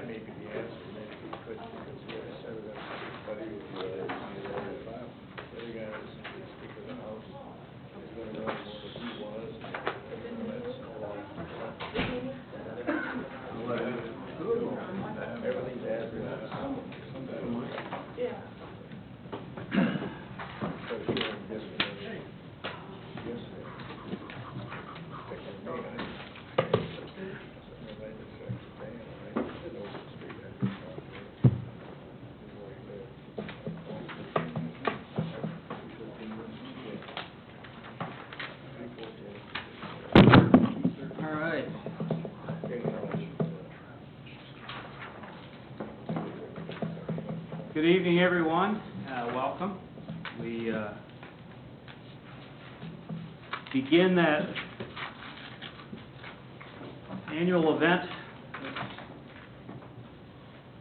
that may be the answer, maybe we could, because we already said that somebody would be there, file. The other guy was the Speaker of the House, he's going to know what he was, and that's a long time. Everything's advertised. Yeah. So sure, yes, yes, All right. Good evening, everyone. Welcome. We begin that annual event that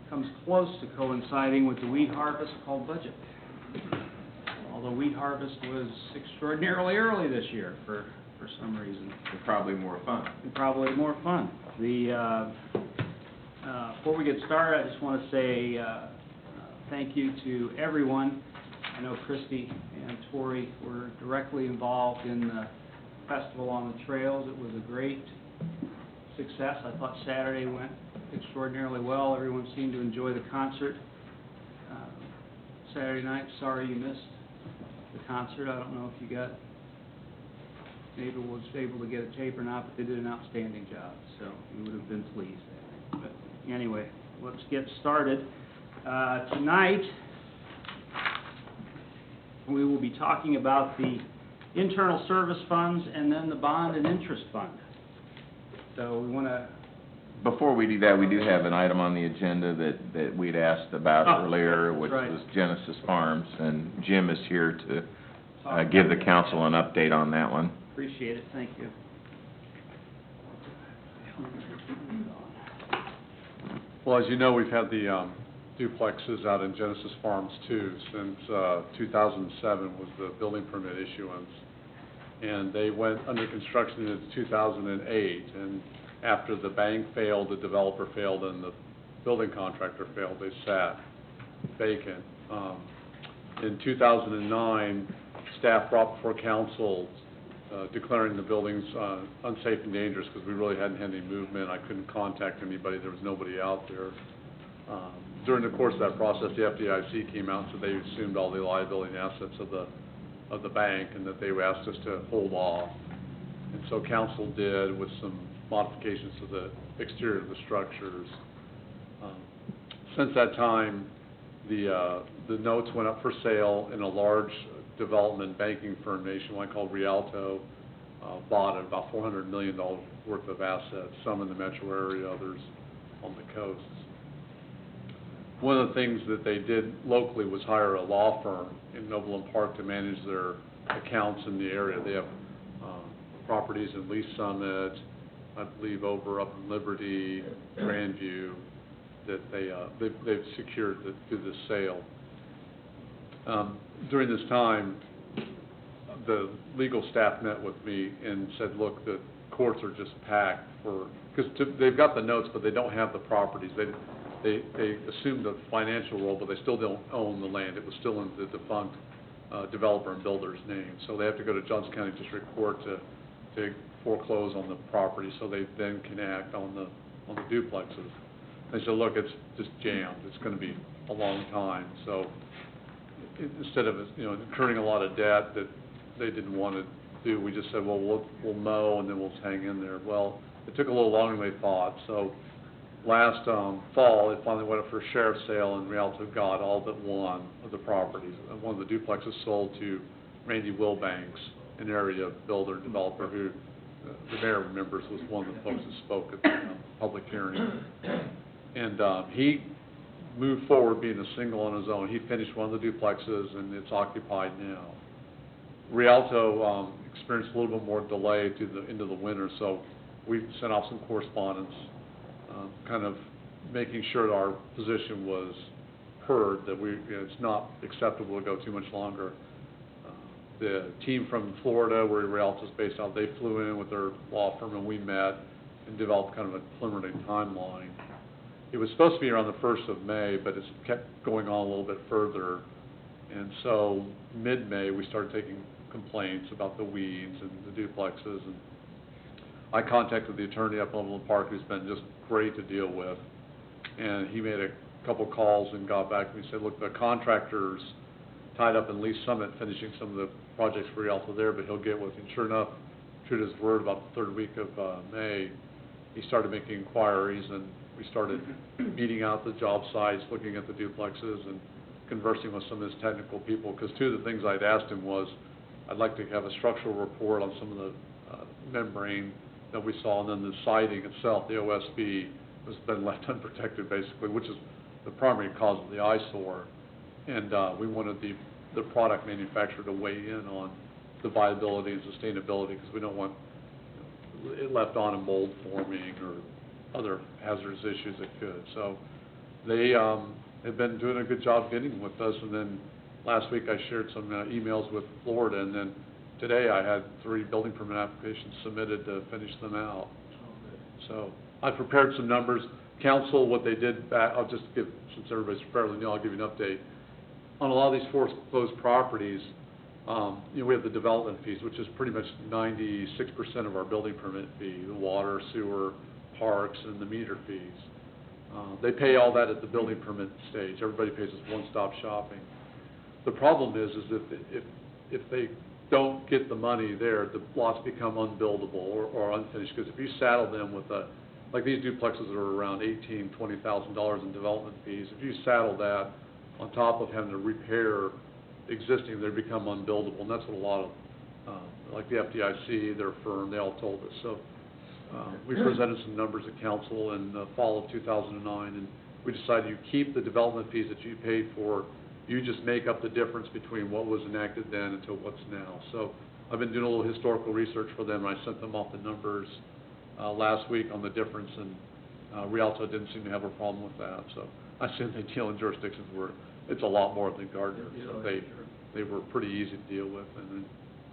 comes close to coinciding with the wheat harvest called Budget. Although wheat harvest was extraordinarily early this year for some reason. And probably more fun. And probably more fun. Before we get started, I just want to say thank you to everyone. I know Christy and Tori were directly involved in the Festival on the Trails. It was a great success. I thought Saturday went extraordinarily well. Everyone seemed to enjoy the concert. Saturday night, sorry you missed the concert. I don't know if you maybe was able to get a tape or not, but they did an outstanding job, so you would have been pleased. But anyway, let's get started. Tonight, we will be talking about the internal service funds and then the bond and interest fund. So we want to... Before we do that, we do have an item on the agenda that we'd asked about earlier, which right. was Genesis Farms, and Jim is here to give the council an update on that one. Appreciate it, thank you. Well, as you know, we've had the duplexes out in Genesis Farms 2 since 2007 was the building permit issuance. And they went under construction in 2008. And after the bank failed, the developer failed, and the building contractor failed, they sat vacant. In 2009, staff brought before council declaring the buildings unsafe and dangerous because we really hadn't had any movement. I couldn't contact anybody. There was nobody out there. During the course of that process, the FDIC came out and said they assumed all the liability and assets of the bank and that they asked us to hold off. And so council did with some modifications to the exterior of the structures. Since that time, the notes went up for sale in a large development banking firm nationwide called Rialto, bought at about $400 million worth of assets, some in the metro area, others on the coasts. One of the things that they did locally was hire a law firm in Noble Park to manage their accounts in the area. They have properties in Lee Summit, I believe over up in Liberty, Grandview, that they've secured through the sale. During this time, the legal staff met with me and said, look, the courts are just packed because they've got the notes, but they don't have the properties. They assumed the financial role, but they still don't own the land. It was still in the defunct developer and builder's name. So they have to go to Johnson County District Court to foreclose on the property so they then can act on the duplexes. They said, look, it's just jammed. It's going to be a long time. So instead of incurring a lot of debt that they didn't want to do, we just said, well, we'll mow and then we'll just hang in there. Well, it took a little longer than they thought. So last fall, it finally went up for a sheriff's sale, and Rialto got all but one of the properties. One of the duplexes sold to Randy Wilbanks, an area builder and developer who the mayor remembers was one of the folks that spoke at the public hearing. And he moved forward being a single on his own. He finished one of the duplexes, and it's occupied now. Rialto experienced a little bit more delay into the winter, so we sent off some correspondence kind of making sure our position was heard, that it's not acceptable to go too much longer. The team from Florida, where Rialto's based out, they flew in with their law firm, and we met and developed kind of a preliminary timeline. it was supposed to be around the 1st of May, but it's kept going on a little bit further. And so mid-May, we started taking complaints about the weeds and the duplexes. And I contacted the attorney up on Overland Park, who's been just great to deal with. And he made a couple calls and got back to me and said, look, the contractor's tied up in Lee Summit finishing some of the projects for Rialto there, but he'll get with him. Sure enough, true to his word, about the 3rd week of May, he started making inquiries, and we started meeting out the job sites, looking at the duplexes, and conversing with some of his technical people, because two of the things I'd asked him was, I'd like to have a structural report on some of the membrane that we saw, and then the siding itself, the OSB, has been left unprotected basically, which is the primary cause of the eyesore. And we wanted the product manufacturer to weigh in on the viability and sustainability, because we don't want it left on and mold forming or other hazardous issues that could. So they have been doing a good job getting with us, and then last week I shared some emails with Florida, and then today I had 3 building permit applications submitted to finish them out. So I prepared some numbers. Council, what they did back, I'll just give, since everybody's fairly new, I'll give you an update. On a lot of these foreclosed properties, we have the development fees, which is pretty much 96% of our building permit fee, the water, sewer, parks, and the meter fees. They pay all that at the building permit stage. Everybody pays this one-stop shopping. The problem is if they don't get the money there, the lots become unbuildable or unfinished, because if you saddle them with like these duplexes that are around $18,000, $20,000 in development fees, if you saddle that on top of having to repair existing, they become unbuildable, and that's what a lot of, like the FDIC, their firm, they all told us. So we presented some numbers at council in the fall of 2009, and we decided you keep the development fees that you paid for, you just make up the difference between what was enacted then until what's now. So I've been doing a little historical research for them, and I sent them off the numbers last week on the difference, and Rialto didn't seem to have a problem with that. So I assume they deal in jurisdictions where it's a lot more than Gardner. So they were pretty easy to deal with. And then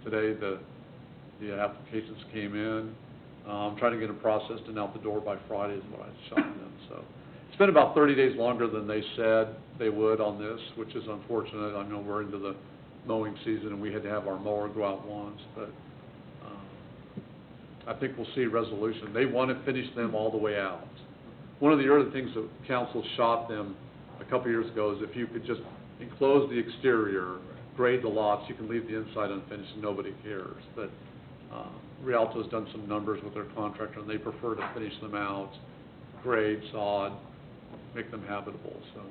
today the applications came in. I'm trying to get them processed and out the door by Friday is what I shot them. So it's been about 30 days longer than they said they would on this, which is unfortunate. I know we're into the mowing season and we had to have our mower go out once, but I think we'll see resolution. They want to finish them all the way out. One of the early things that council shot them a couple years ago is if you could just enclose the exterior, grade the lots, you can leave the inside unfinished and nobody cares. But Rialto's done some numbers with their contractor, and they prefer to finish them out, grade, sod, make them habitable. So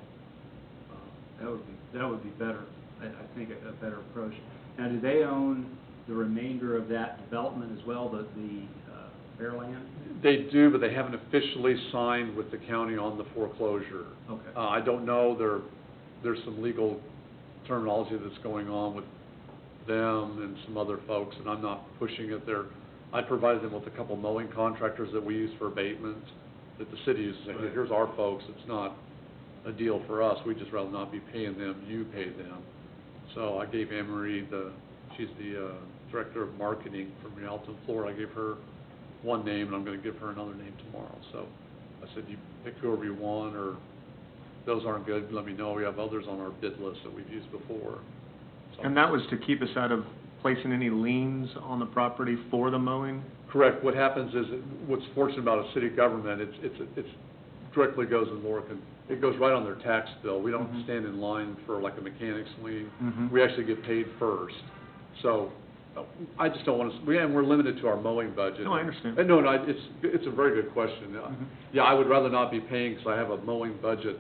that would be better. I think a better approach. Now, do they own the remainder of that development as well, the Fairland? They do, but they haven't officially signed with the county on the foreclosure. Okay. I don't know. There's some legal terminology that's going on with them and some other folks, and I'm not pushing it there. I provided them with a couple mowing contractors that we use for abatement that the city uses. Right. Here's our folks. It's not a deal for us. We'd just rather not be paying them. You pay them. So I gave Anne-Marie she's the director of marketing from Rialto, Florida. I gave her one name, and I'm going to give her another name tomorrow. So I said, you pick whoever you want, or those aren't good, let me know. We have others on our bid list that we've used before. So, and that was to keep us out of placing any liens on the property for the mowing? Correct. What happens is, what's fortunate about a city government, it's directly goes in Lorica. It goes right on their tax bill. We don't stand in line for like a mechanic's lien. We actually get paid first. So I just don't want to, we're limited to our mowing budget. No, I understand. No, it's a very good question. Yeah, I would rather not be paying because I have a mowing budget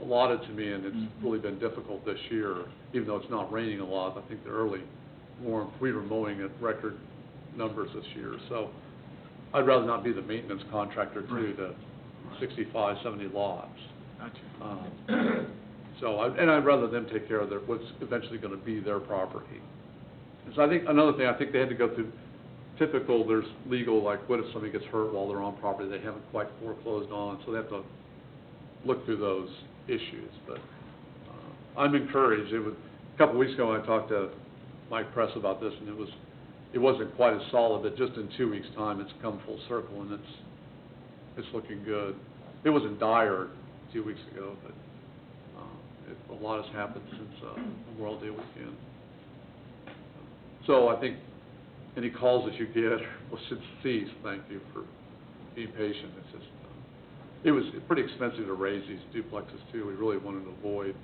allotted to me, and it's really been difficult this year, even though it's not raining a lot. I think the early warmth, we were mowing at record numbers this year. So I'd rather not be the maintenance contractor to 65, 70 lots. Gotcha. And I'd rather them take care of what's eventually going to be their property. So I think another thing, I think they had to go through typical, there's legal, like what if somebody gets hurt while they're on property they haven't quite foreclosed on, so they have to look through those issues. But I'm encouraged. It was a couple of weeks ago when I talked to Mike Press about this, and it wasn't quite as solid, but just in 2 weeks' time it's come full circle, and it's looking good. it was in dire 2 weeks ago, but a lot has happened since Memorial Day weekend. So I think any calls that you get, well, should cease. Thank you for being patient. It's just, it was pretty expensive to raise these duplexes too. We really wanted to avoid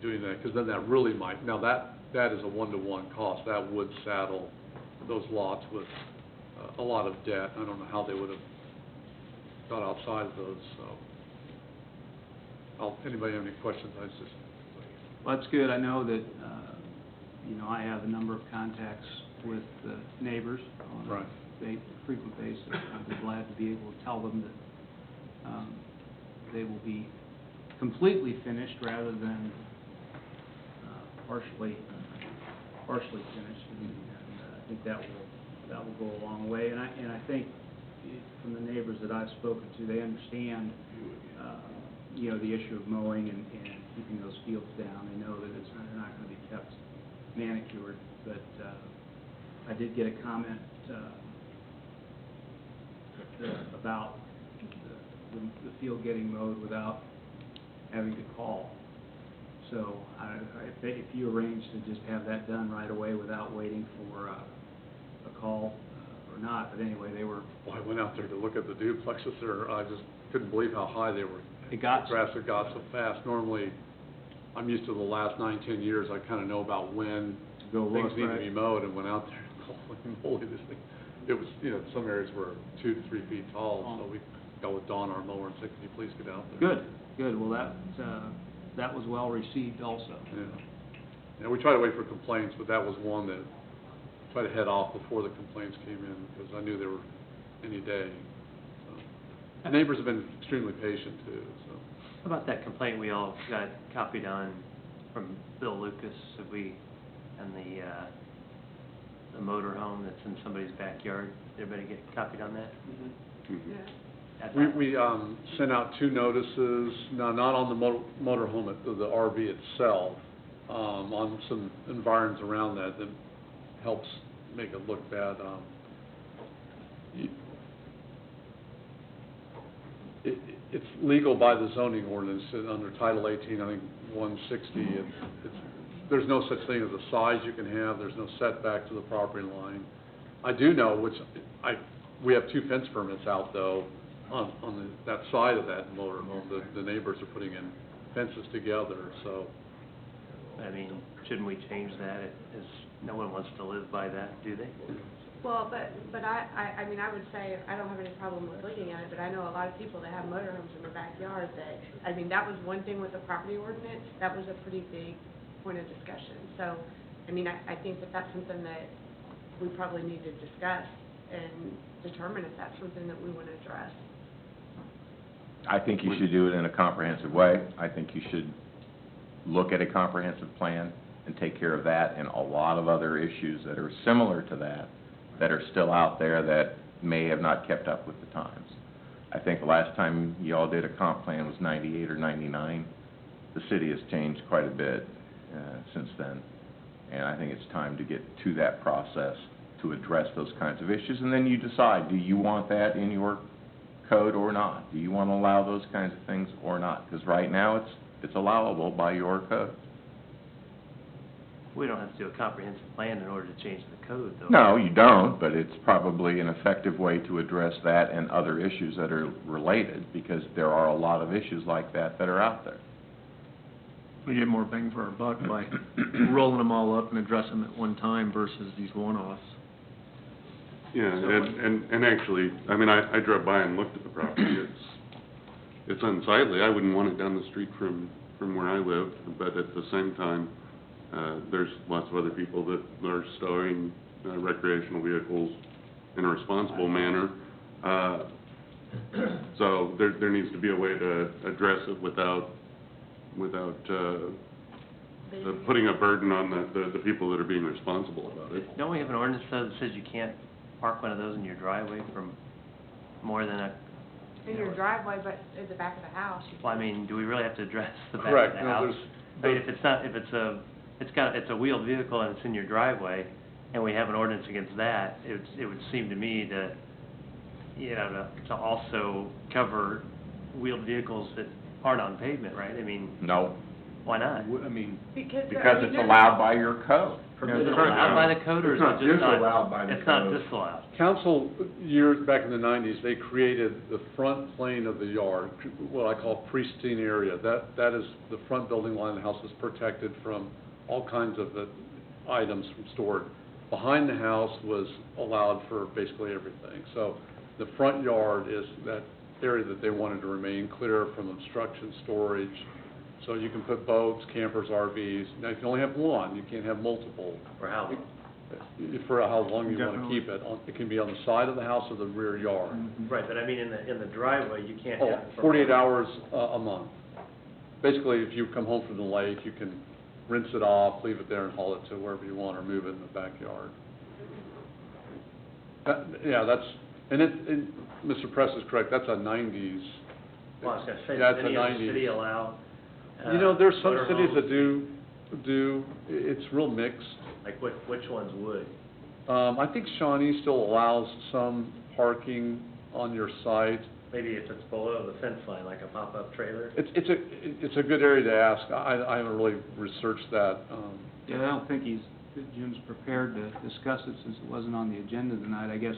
doing that, because then that really might, now that is a one-to-one cost. That would saddle those lots with a lot of debt. I don't know how they would have got outside of those, so. Anybody have any questions? I just. Well, that's good. I know that, I have a number of contacts with the neighbors on Right. a frequent basis. I'd be glad to be able to tell them that they will be completely finished rather than partially finished. And I think that will go a long way. And I think from the neighbors that I've spoken to, they understand, the issue of mowing and keeping those fields down. They know that they're not going to be kept manicured. But I did get a comment about the field getting mowed without having to call. So if you arrange to just have that done right away without waiting for a call or not, but anyway, they were. Well, I went out there to look at the duplexes there. I just couldn't believe how high they were. It got. The grass had got so fast. Normally, I'm used to the last 9, 10 years. I kind of know about when Go things look, need right. to be mowed, and went out there. Holy moly, this thing! It was, some areas were 2 to 3 feet tall. So we got with Don, our mower, and said, "Can you please get out there?" Good. Well, that was well received also. Yeah, we try to wait for complaints, but that was one that I tried to head off before the complaints came in, because I knew they were any day. So. The neighbors have been extremely patient too, so. How about that complaint we all got copied on from Bill Lucas, and the motor home that's in somebody's backyard? Did everybody get copied on that? We sent out 2 notices, no, not on the motorhome, the RV itself, on some environs around that helps make it look bad. It's legal by the zoning ordinance under Title 18, I think 160. There's no such thing as a size you can have. There's no setback to the property line. I do know, we have 2 fence permits out though on that side of that motorhome. The neighbors are putting in fences together, so. I mean, shouldn't we change that? As no one wants to live by that, do they? Well, but I mean, I would say, I don't have any problem with looking at it, but I know a lot of people that have motorhomes in their backyard that, I mean, that was one thing with the property ordinance, that was a pretty big point of discussion. So, I mean, I think that that's something that we probably need to discuss and determine if that's something that we want to address. I think you should do it in a comprehensive way. I think you should look at a comprehensive plan and take care of that and a lot of other issues that are similar to that are still out there that may have not kept up with the times. I think the last time you all did a comp plan was 98 or 99. The city has changed quite a bit since then, and I think it's time to get to that process to address those kinds of issues, and then you decide, do you want that in your code or not? Do you want to allow those kinds of things or not? Because right now it's allowable by your code. We don't have to do a comprehensive plan in order to change the code, though. No, you don't, but it's probably an effective way to address that and other issues that are related, because there are a lot of issues like that are out there. We get more bang for our buck by rolling them all up and addressing them at one time versus these one-offs. Yeah, and actually, I mean, I drove by and looked at the property. It's unsightly. I wouldn't want it down the street from where I live, but at the same time, there's lots of other people that are storing recreational vehicles in a responsible manner. So there needs to be a way to address it without putting a burden on the people that are being responsible about it. Don't we have an ordinance, though, that says you can't park one of those in your driveway from more than a... In your driveway, but at the back of the house. Well, I mean, do we really have to address the back Correct. of the No, house? I mean, if it's a wheeled vehicle and it's in your driveway, and we have an ordinance against that, it would seem to me that, to also cover wheeled vehicles that aren't on pavement, right? I mean, No, why not? I mean, Because, because it's allowed by your code. Is it allowed by the code, or is It's not it just not? disallowed by the It's not code. disallowed. Council, years back in the 90s, they created the front plane of the yard, what I call pristine area. That is, the front building line of the house is protected from all kinds of items from stored. Behind the house was allowed for basically everything. So the front yard is that area that they wanted to remain clear from obstruction, storage. So you can put boats, campers, RVs. Now, you can only have one, you can't have multiple. For how long? For how long you want to Definitely. keep it. It can be on the side of the house or the rear yard. Right, but I mean, in the driveway, you can't have. Oh, it for- 48 hours a month. Basically, if you come home from the lake, you can rinse it off, leave it there and haul it to wherever you want or move it in the backyard. Yeah, that's, and Mr. Press is correct, that's a 90s. Well, I was gonna say, Yeah, does it's a any other 90s. city allow? You know, there's some motor cities homes? that do, it's real mixed. Like, which ones would? I think Shawnee still allows some parking on your site. Maybe if it's below the fence line, like a pop-up trailer? It's a good area to ask. I haven't really researched that. Yeah, I don't think Jim's prepared to discuss it since it wasn't on the agenda tonight. I guess,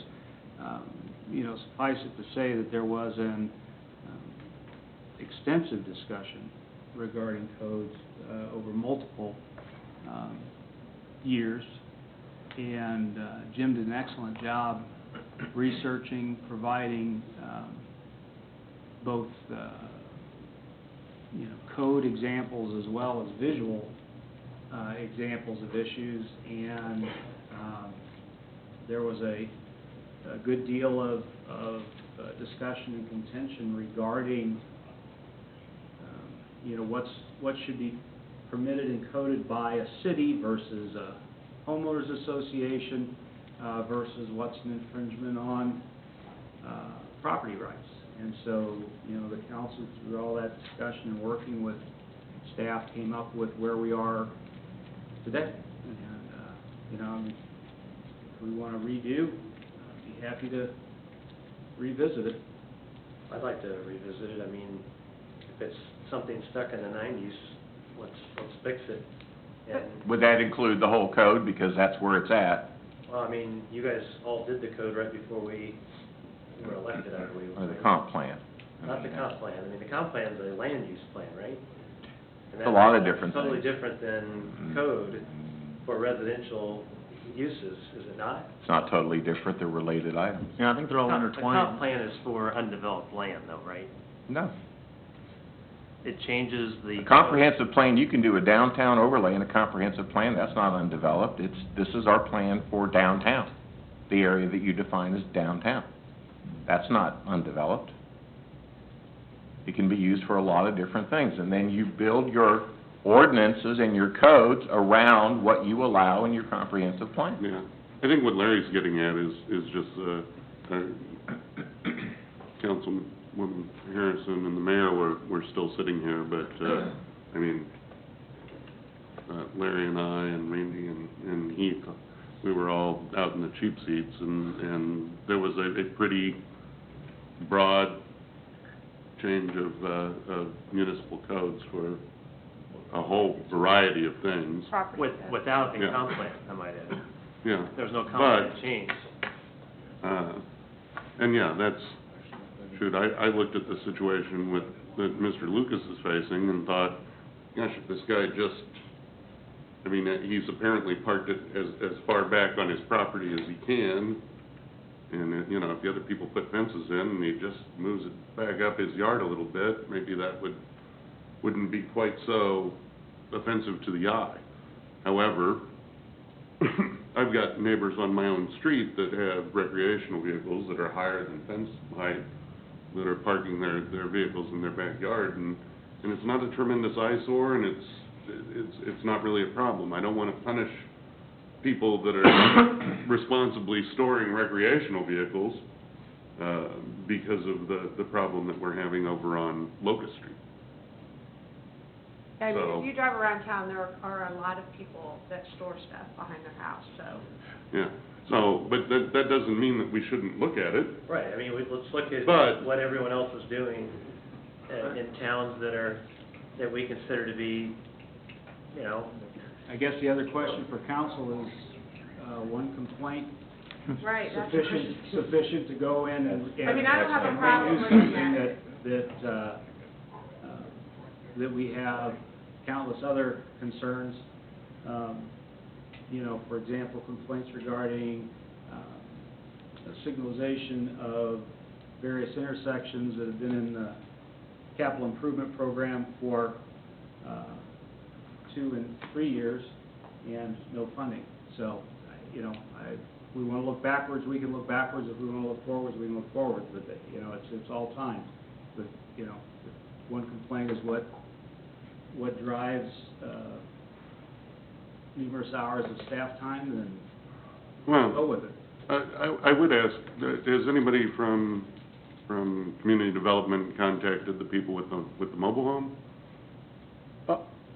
suffice it to say that there was an extensive discussion regarding codes over multiple years, and Jim did an excellent job researching, providing both, code examples as well as visual examples of issues, and there was a good deal of discussion and contention regarding, what should be permitted and coded by a city versus a homeowners association, versus what's an infringement on property rights. And so, the council, through all that discussion and working with staff, came up with where we are today. And, if we want to redo, I'd be happy to revisit it. I'd like to revisit it. I mean, if it's something stuck in the 90s, let's fix it. And, Would that include the whole code, because that's where it's at, well, I mean, you guys all did the code right before we were elected, I believe. or the comp plan? Not the comp plan. I mean, the comp plan's a land use plan, right? And It's a lot of that's different Totally things. different than code for residential uses, is it not? It's not totally different, they're related items. yeah, I think they're all The comp intertwined. plan is for undeveloped land though, right? No. It changes the. A comprehensive plan, you can do a downtown overlay in a comprehensive plan, that's not undeveloped. This is our plan for downtown, the area that you define as downtown. That's not undeveloped. It can be used for a lot of different things, and then you build your ordinances and your codes around what you allow in your comprehensive plan. Yeah, I think what Larry's getting at is just, Councilwoman Harrison and the mayor were still sitting here, but, I mean, Larry and I and Randy and Heath, we were all out in the cheap seats, and there was a pretty broad change of municipal codes for a whole variety of things. property. Without a Yeah. comp plan, I might add. Yeah. There was no comp But- plan change. And yeah, I looked at the situation that Mr. Lucas is facing and thought, gosh, if this guy just, he's apparently parked it as far back on his property as he can, and, if the other people put fences in and he just moves it back up his yard a little bit, maybe that wouldn't be quite so offensive to the eye. However, I've got neighbors on my own street that have recreational vehicles that are higher than fence height, that are parking their vehicles in their backyard, and it's not a tremendous eyesore, and it's not really a problem. I don't want to punish people that are responsibly storing recreational vehicles, because of the problem that we're having over on Locust Street. I mean, So- if you drive around town, there are a lot of people that store stuff behind their house, so. Yeah, so, but that doesn't mean that we shouldn't look at it. Right, I mean, let's look at But- what everyone else is doing in towns that we consider to be, you know, I guess the other question for council is, one complaint Right, that's. sufficient to go in and... I mean, I don't have a and problem do with something that. that we have countless other concerns. You know, for example, complaints regarding, signalization of various intersections that have been in the capital improvement program for, 2 and 3 years, and no funding. So, you know, if we want to look backwards, we can look backwards. If we want to look forwards, we can look forwards. But, you know, it's all time. But, you know, one complaint is what drives, numerous hours of staff time, then go Well, with it. I would ask, has anybody from community development contacted the people with the mobile home?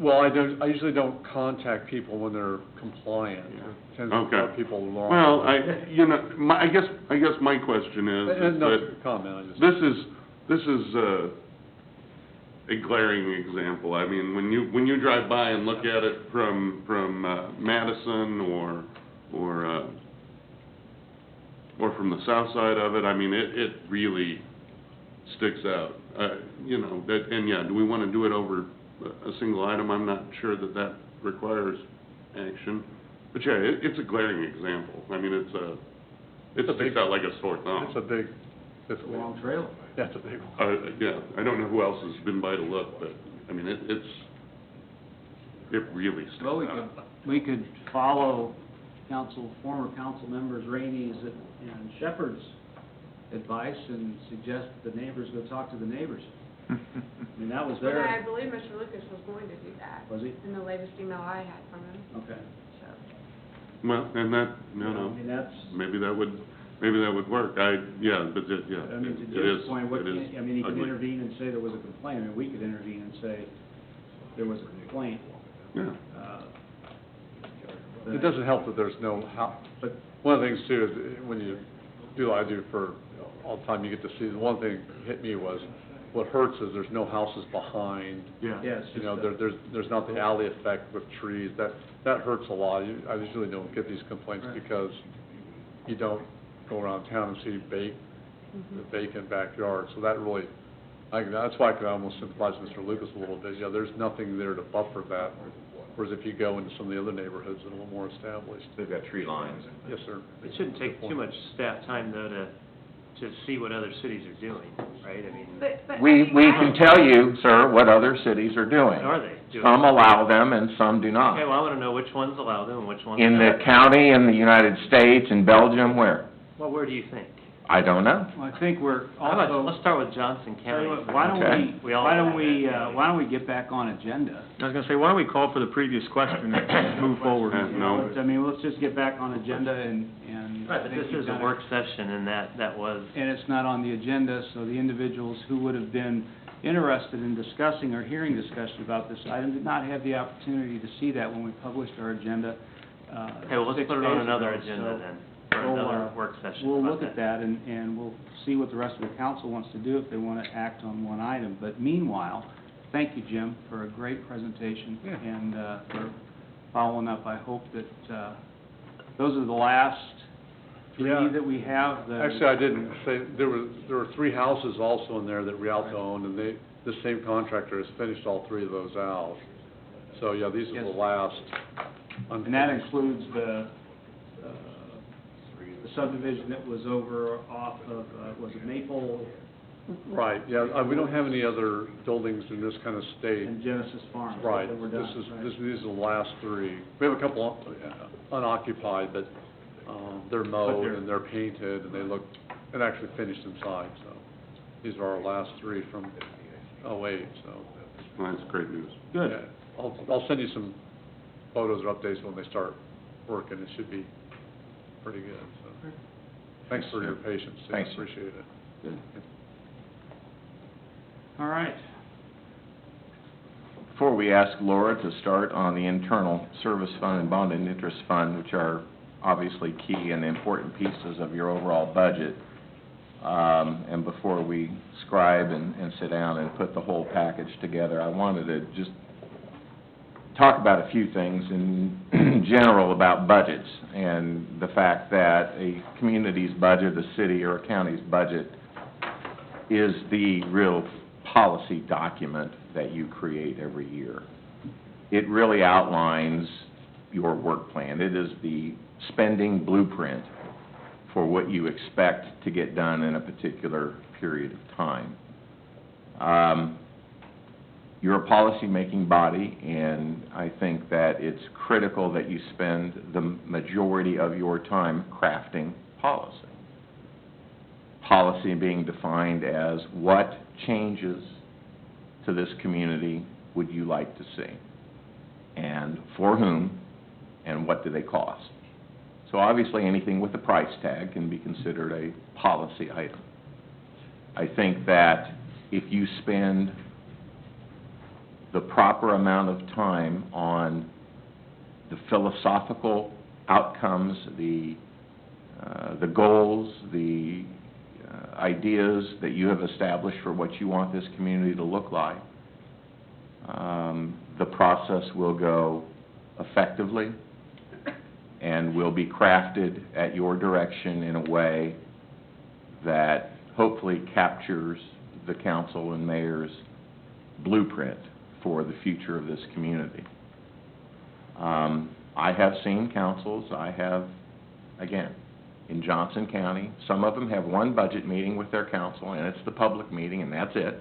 Well, I usually don't contact people when they're compliant. It tends to Okay. let people along. Well, I guess my question is And no that comment, I just. this is a glaring example. I mean, when you drive by and look at it from Madison or from the south side of it, I mean, it really sticks out. You know, and yeah, do we want to do it over a single item? I'm not sure that requires action. But yeah, it's a glaring example. I mean, it sticks out like a sore thumb. It's a long trail. Yeah, it's a big one. Yeah, I don't know who else has been by to look, but, I mean, it really sticks Well, out. we could follow former council members Rainey's and Shepherd's advice and suggest that the neighbors go talk to the neighbors. I mean, that was Well, their... I believe Mr. Lucas was going to do that. Was he? In the latest email I had from him, Okay. so. Well, and that, I mean, that's... maybe that would work. I mean, to it Jim's is, point, it is I mean, he could ugly. intervene and say there was a complaint. I mean, we could intervene and say there was a complaint. Yeah. It doesn't help that there's no But one of the things too is when you do what I do for all the time, you get to see, the one thing hit me was, what hurts is there's no houses behind. Yeah. yeah, it's You just know, there's not the alley effect with trees. That hurts a lot. I usually don't get these complaints Right. because you don't go around town and see the vacant backyard. So that really, that's why I could almost sympathize with Mr. Lucas a little bit. Yeah, there's nothing there to buffer that. Whereas if you go into some of the other neighborhoods that are a little more established. They've got tree lines. Yes, sir. it shouldn't take too much staff time, though, to see what other cities are doing, right? I mean, But, I We mean, can tell you, sir, what other cities are doing. are they doing? Some allow them and some do not. Okay, well, I want to know which ones allow them and which ones In the don't. county, in the United States, in Belgium, where? Well, where do you think? I don't know. well, I think we're How about, also... let's start with Johnson Tell you County. what, why Okay. don't we get back on agenda? I was gonna say, why don't we call for the previous question and move forward? No. I mean, let's just get back on agenda and... Right, I but think this you've is a done work session, and that was, And it's not on the agenda, so the individuals who would have been interested in discussing or hearing discussion about this item did not have the opportunity to see that when we published our agenda, okay, well, let's 6 put it on days another ago. agenda So then, for we'll, another work session. We'll about look at that, and we'll see what the rest of the council wants to do if they want to act on one item. But meanwhile, thank you, Jim, for a great presentation Yeah. and for following up. I hope that those are the last three Yeah. that we have. Actually, I didn't say, there were 3 houses also in there that Rialto owned, and the same contractor has finished all 3 of those out. So, yeah, these are the Yes. last. And that includes the subdivision that was over off of, was it Maple Right, yeah, we don't have any other buildings in this kind of state. and Genesis Farms Right, that were done? right? these are the last 3. We have a couple unoccupied, but they're mowed and they're painted and they look, and actually finished inside, so. These are our last 3 from '08, so. Well, that's great news. Good. Yeah, I'll send you some photos or updates when they start working. It should be pretty good, so. Thanks for your patience, too. Thanks. Appreciate it. Good. All right. Before we ask Laura to start on the internal service fund and bond and interest fund, which are obviously key and important pieces of your overall budget, and before we scribe and sit down and put the whole package together, I wanted to just talk about a few things in general about budgets and the fact that a community's budget, a city or a county's budget, is the real policy document that you create every year. It really outlines your work plan. It is the spending blueprint for what you expect to get done in a particular period of time. You're a policy-making body, and I think that it's critical that you spend the majority of your time crafting policy. Policy being defined as what changes to this community would you like to see, and for whom, and what do they cost. So obviously anything with a price tag can be considered a policy item. I think that if you spend the proper amount of time on the philosophical outcomes, the goals, the ideas that you have established for what you want this community to look like, the process will go effectively and will be crafted at your direction in a way that hopefully captures the council and mayor's blueprint for the future of this community. I have seen councils, again, in Johnson County, some of them have one budget meeting with their council, and it's the public meeting, and that's it.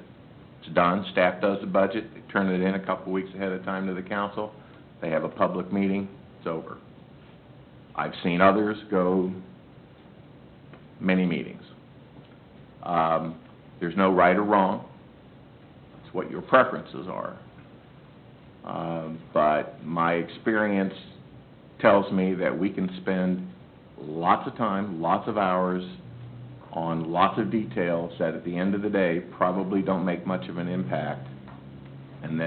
It's done. Staff does the budget. They turn it in a couple weeks ahead of time to the council. They have a public meeting. It's over. I've seen others go many meetings. There's no right or wrong. It's what your preferences are. But my experience tells me that we can spend lots of time, lots of hours on lots of details that at the end of the day probably don't make much of an impact, and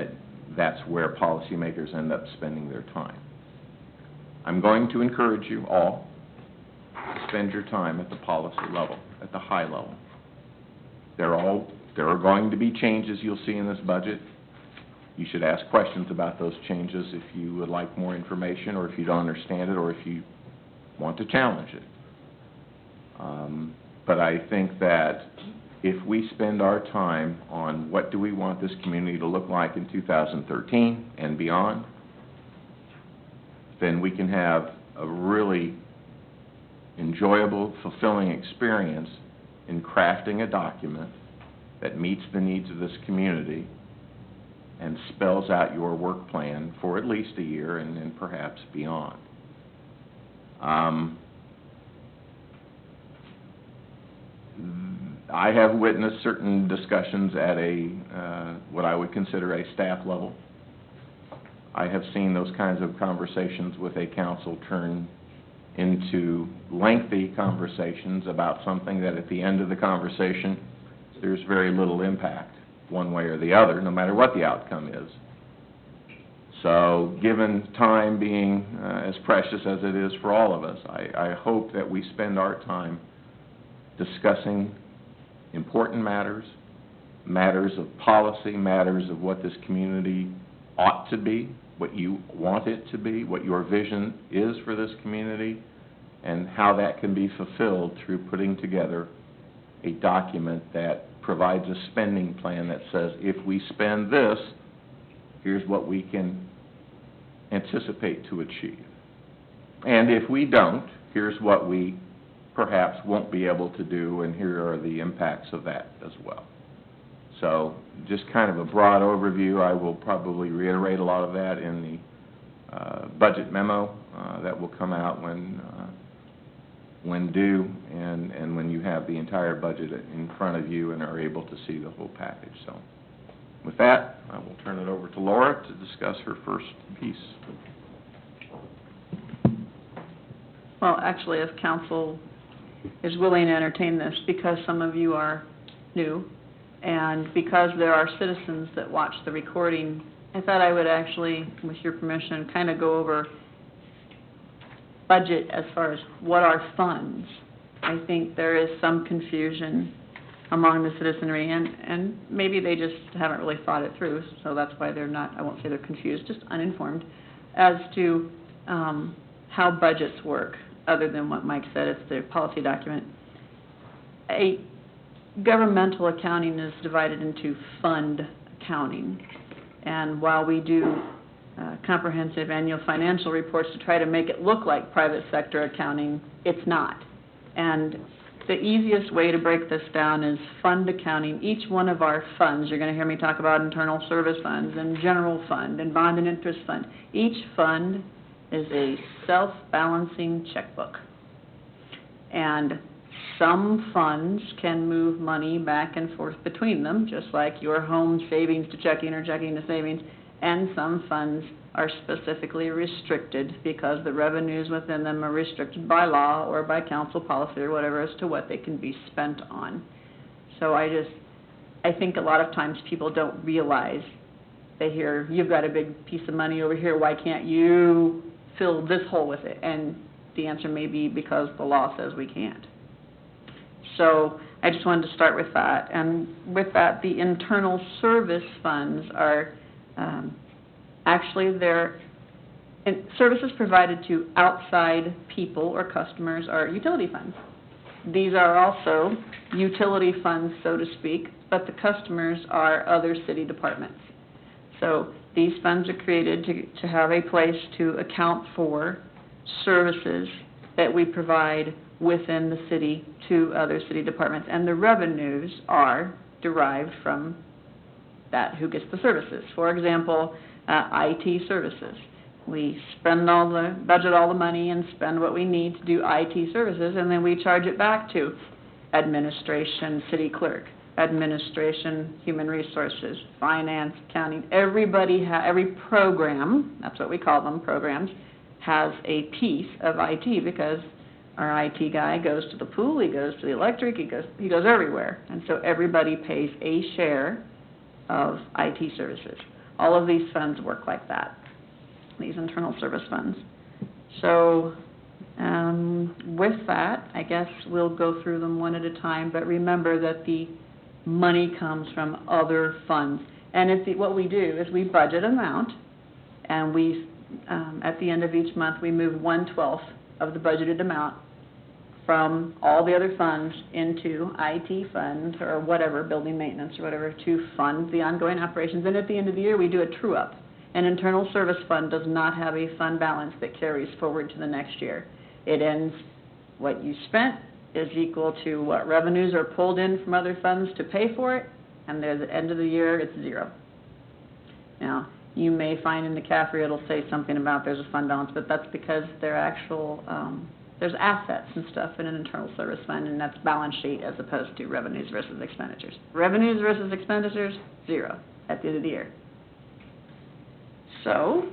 that's where policymakers end up spending their time. I'm going to encourage you all to spend your time at the policy level, at the high level. There are going to be changes you'll see in this budget. You should ask questions about those changes if you would like more information, or if you don't understand it, or if you want to challenge it. But I think that if we spend our time on what do we want this community to look like in 2013 and beyond, then we can have a really enjoyable, fulfilling experience in crafting a document that meets the needs of this community and spells out your work plan for at least a year and perhaps beyond. I have witnessed certain discussions at what I would consider a staff level. I have seen those kinds of conversations with a council turn into lengthy conversations about something that at the end of the conversation, there's very little impact one way or the other, no matter what the outcome is. So given time being as precious as it is for all of us, I hope that we spend our time discussing important matters, matters of policy, matters of what this community ought to be, what you want it to be, what your vision is for this community, and how that can be fulfilled through putting together a document that provides a spending plan that says, if we spend this, here's what we can anticipate to achieve. And if we don't, here's what we perhaps won't be able to do, and here are the impacts of that as well. So just kind of a broad overview. I will probably reiterate a lot of that in the budget memo that will come out when due, and when you have the entire budget in front of you and are able to see the whole package. So with that, I will turn it over to Laura to discuss her first piece. Well, actually, if council is willing to entertain this, because some of you are new, and because there are citizens that watch the recording, I thought I would actually, with your permission, kind of go over budget as far as what are funds I think there is some confusion among the citizenry, and maybe they just haven't really thought it through, so that's why they're not, I won't say they're confused, just uninformed, as to how budgets work, other than what Mike said, it's the policy document. Governmental accounting is divided into fund accounting, and while we do comprehensive annual financial reports to try to make it look like private sector accounting, it's not. And the easiest way to break this down is fund accounting. Each one of our funds, you're going to hear me talk about internal service funds and general fund and bond and interest fund. Each fund is a self-balancing checkbook. And some funds can move money back and forth between them, just like your home savings to checking or checking to savings, and some funds are specifically restricted because the revenues within them are restricted by law or by council policy or whatever as to what they can be spent on. So I think a lot of times people don't realize, they hear, you've got a big piece of money over here, why can't you fill this hole with it? And the answer may be because the law says we can't. So I just wanted to start with that. And with that, the internal service funds are actually services provided to outside people or customers are utility funds. These are also utility funds, so to speak, but the customers are other city departments. So these funds are created to have a place to account for services that we provide within the city to other city departments, and the revenues are derived from that, who gets the services. For example, IT services. We budget all the money and spend what we need to do IT services, and then we charge it back to administration, city clerk, administration, human resources, finance, accounting. Every program, that's what we call them, programs, has a piece of IT, because our IT guy goes to the pool, he goes to the electric, he goes everywhere. And so everybody pays a share of IT services. All of these funds work like that, these internal service funds. So with that, I guess we'll go through them one at a time, but remember that the money comes from other funds. And what we do is we budget an amount, and we, at the end of each month, we move 1/12 of the budgeted amount from all the other funds into IT funds or whatever, building maintenance or whatever, to fund the ongoing operations. And at the end of the year, we do a true-up. An internal service fund does not have a fund balance that carries forward to the next year. It ends, what you spent is equal to what revenues are pulled in from other funds to pay for it, and at the end of the year, it's zero. Now, you may find in the CAFRE it'll say something about there's a fund balance, but that's because they're actual, there's assets and stuff in an internal service fund, and that's balance sheet as opposed to revenues versus expenditures. Revenues versus expenditures, zero at the end of the year. So,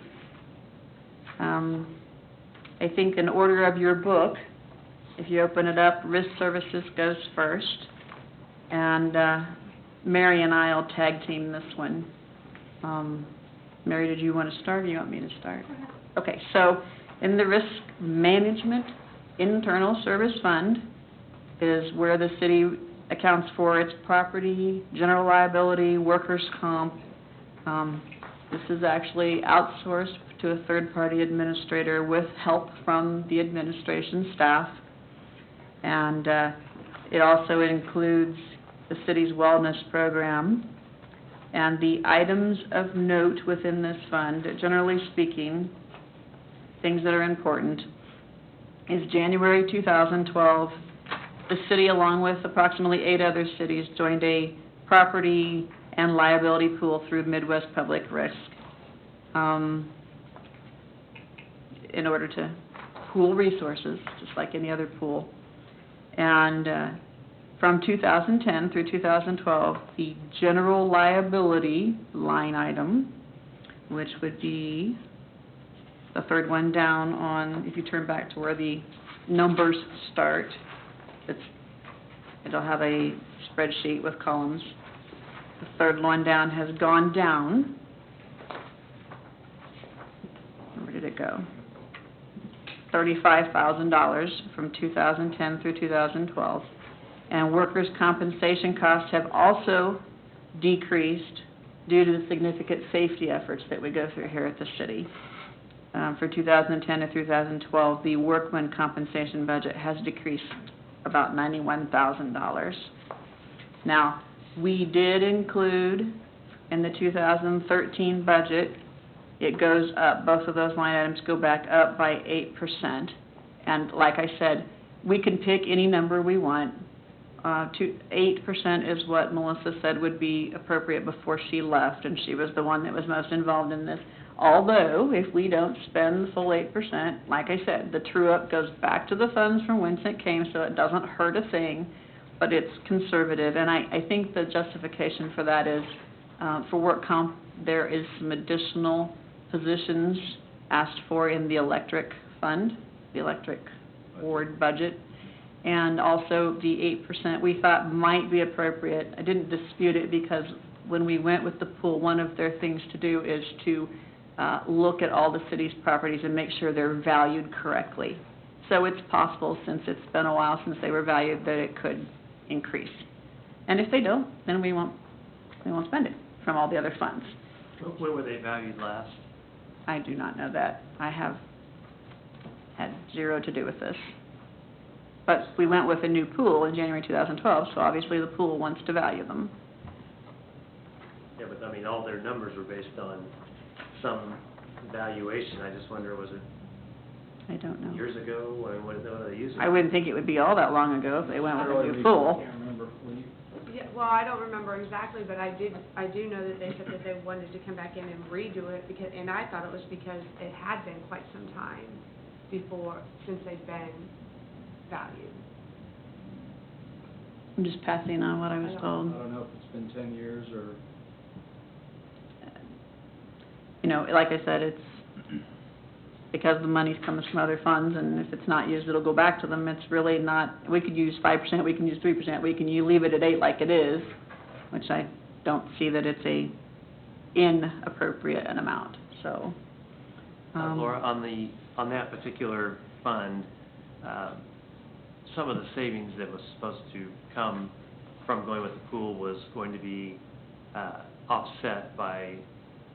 I think in order of your book, if you open it up, risk services goes first, and Mary and I will tag team this one. Mary, did you want to start, or do you want me to start? Okay, so in the risk management internal service fund is where the city accounts for its property, general liability, workers' comp. This is actually outsourced to a third-party administrator with help from the administration staff. And it also includes the city's wellness program. And the items of note within this fund, generally speaking, things that are important, is January 2012, the city, along with approximately 8 other cities, joined a property and liability pool through Midwest Public Risk in order to pool resources, just like any other pool. And from 2010 through 2012, the general liability line item, which would be the third one down on, if you turn back to where the numbers start, it'll have a spreadsheet with columns. The third one down has gone down. Where did it go? $35,000 from 2010 through 2012. And workers' compensation costs have also decreased due to the significant safety efforts that we go through here at the city. For 2010 to 2012, the workman compensation budget has decreased about $91,000. Now, we did include in the 2013 budget, it goes up, both of those line items go back up by 8%. And like I said, we can pick any number we want. 8% is what Melissa said would be appropriate before she left, and she was the one that was most involved in this. Although, if we don't spend the full 8%, like I said, the true-up goes back to the funds from whence it came, so it doesn't hurt a thing, but it's conservative. And I think the justification for that is, for work comp, there is some additional positions asked for in the electric fund, the electric board budget. And also the 8% we thought might be appropriate. I didn't dispute it because when we went with the pool, one of their things to do is to look at all the city's properties and make sure they're valued correctly. So it's possible, since it's been a while since they were valued, that it could increase. And if they don't, then we won't spend it from all the other funds. Where were they valued last? I do not know that. I have had zero to do with this. But we went with a new pool in January 2012, so obviously the pool wants to value them. Yeah, but I mean, all their numbers were based on some valuation. I just wonder, was it I don't know. years ago? I mean, what are they using? I wouldn't think it would be all that long ago if they went with a new pool. Yeah, well, I don't remember exactly, but I do know that they said that they wanted to come back in and redo it, because, and I thought it was because it had been quite some time since they'd been valued. I'm just passing on what I was I told. don't know if it's been 10 years or... You know, like I said, it's because the money's coming from other funds, and if it's not used, it'll go back to them. It's really not, we could use 5%, we can use 3%, you leave it at 8 like it is, which I don't see that it's a inappropriate an amount, so. Laura, on that particular fund, some of the savings that was supposed to come from going with the pool was going to be offset by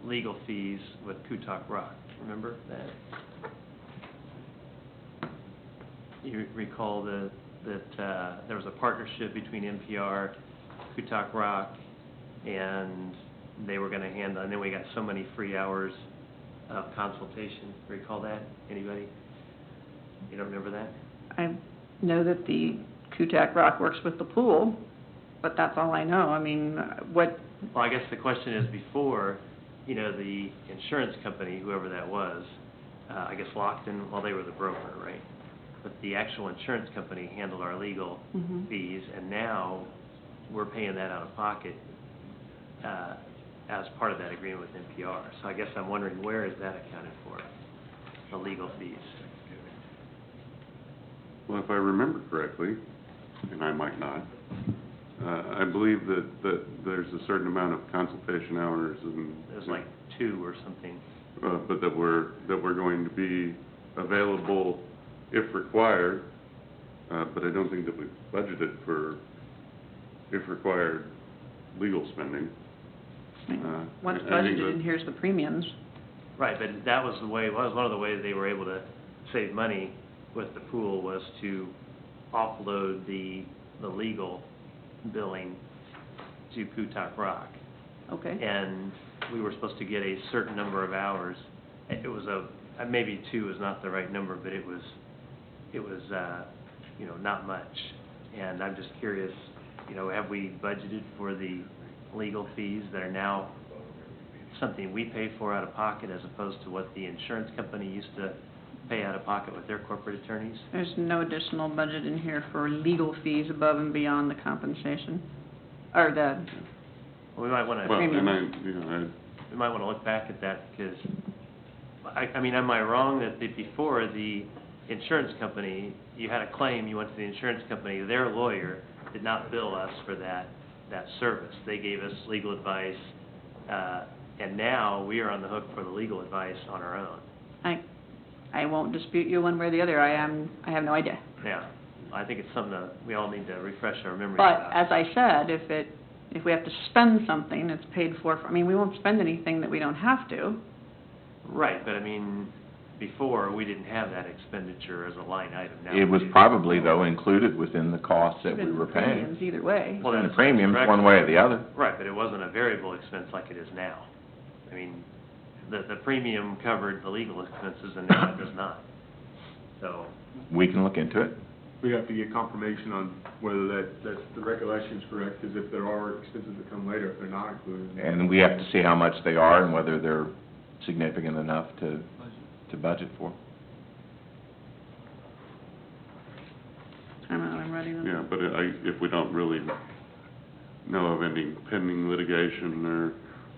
legal fees with Kutak Rock. Remember that? You recall that there was a partnership between NPR, Kutak Rock, and they were going to handle, and then we got so many free hours of consultation. Recall that? Anybody? You don't remember that? I know that the Kutak Rock works with the pool, but that's all I know. I mean, what... Well, I guess the question is, before, you know, the insurance company, whoever that was, I guess Lockton, well, they were the broker, right? But the actual insurance company handled our legal fees, and now we're paying that out of pocket as part of that agreement with NPR. So I guess I'm wondering, where is that accounted for, the legal fees? Well, if I remember correctly, and I might not, I believe that there's a certain amount of consultation hours and... It was like 2 or something. But that we're going to be available if required, but I don't think that we've budgeted for, if required, legal spending. What's I think budgeted, that- and here's the premiums. Right, but that was the way, was one of the ways they were able to save money with the pool, was to offload the legal billing to Kutak Rock. Okay. And we were supposed to get a certain number of hours. It was maybe 2 is not the right number, but it was you know, not much. And I'm just curious, you know, have we budgeted for the legal fees that are now something we pay for out of pocket, as opposed to what the insurance company used to pay out of pocket with their corporate attorneys? There's no additional budget in here for legal fees above and beyond the compensation, or the Well, we might want to... Well, Premiums. and We might want to look back at that, because, I mean, am I wrong that before the insurance company, you had a claim, you went to the insurance company, their lawyer did not bill us for that service. They gave us legal advice, and now we are on the hook for the legal advice on our own. I won't dispute you one way or the other, I have no idea. Yeah, I think it's something that we all need to refresh our memories But, about. as I said, if we have to spend something, it's paid for, I mean, we won't spend anything that we don't have to. Right, but I mean, before, we didn't have that expenditure as a line item. Now It we was do. probably, though, included within the costs that we Even were paying. premiums either way. Well, And the that's premiums, correct. one way or the other. Right, but it wasn't a variable expense like it is now. I mean, the premium covered the legal expenses, and now it does not. So, We can look into it. We have to get confirmation on whether that's the recollection's correct, because if there are expenses that come later, if they're not included. And we have to see how much they are and whether they're significant enough to budget for. I'm ready to. Yeah, but if we don't really know of any pending litigation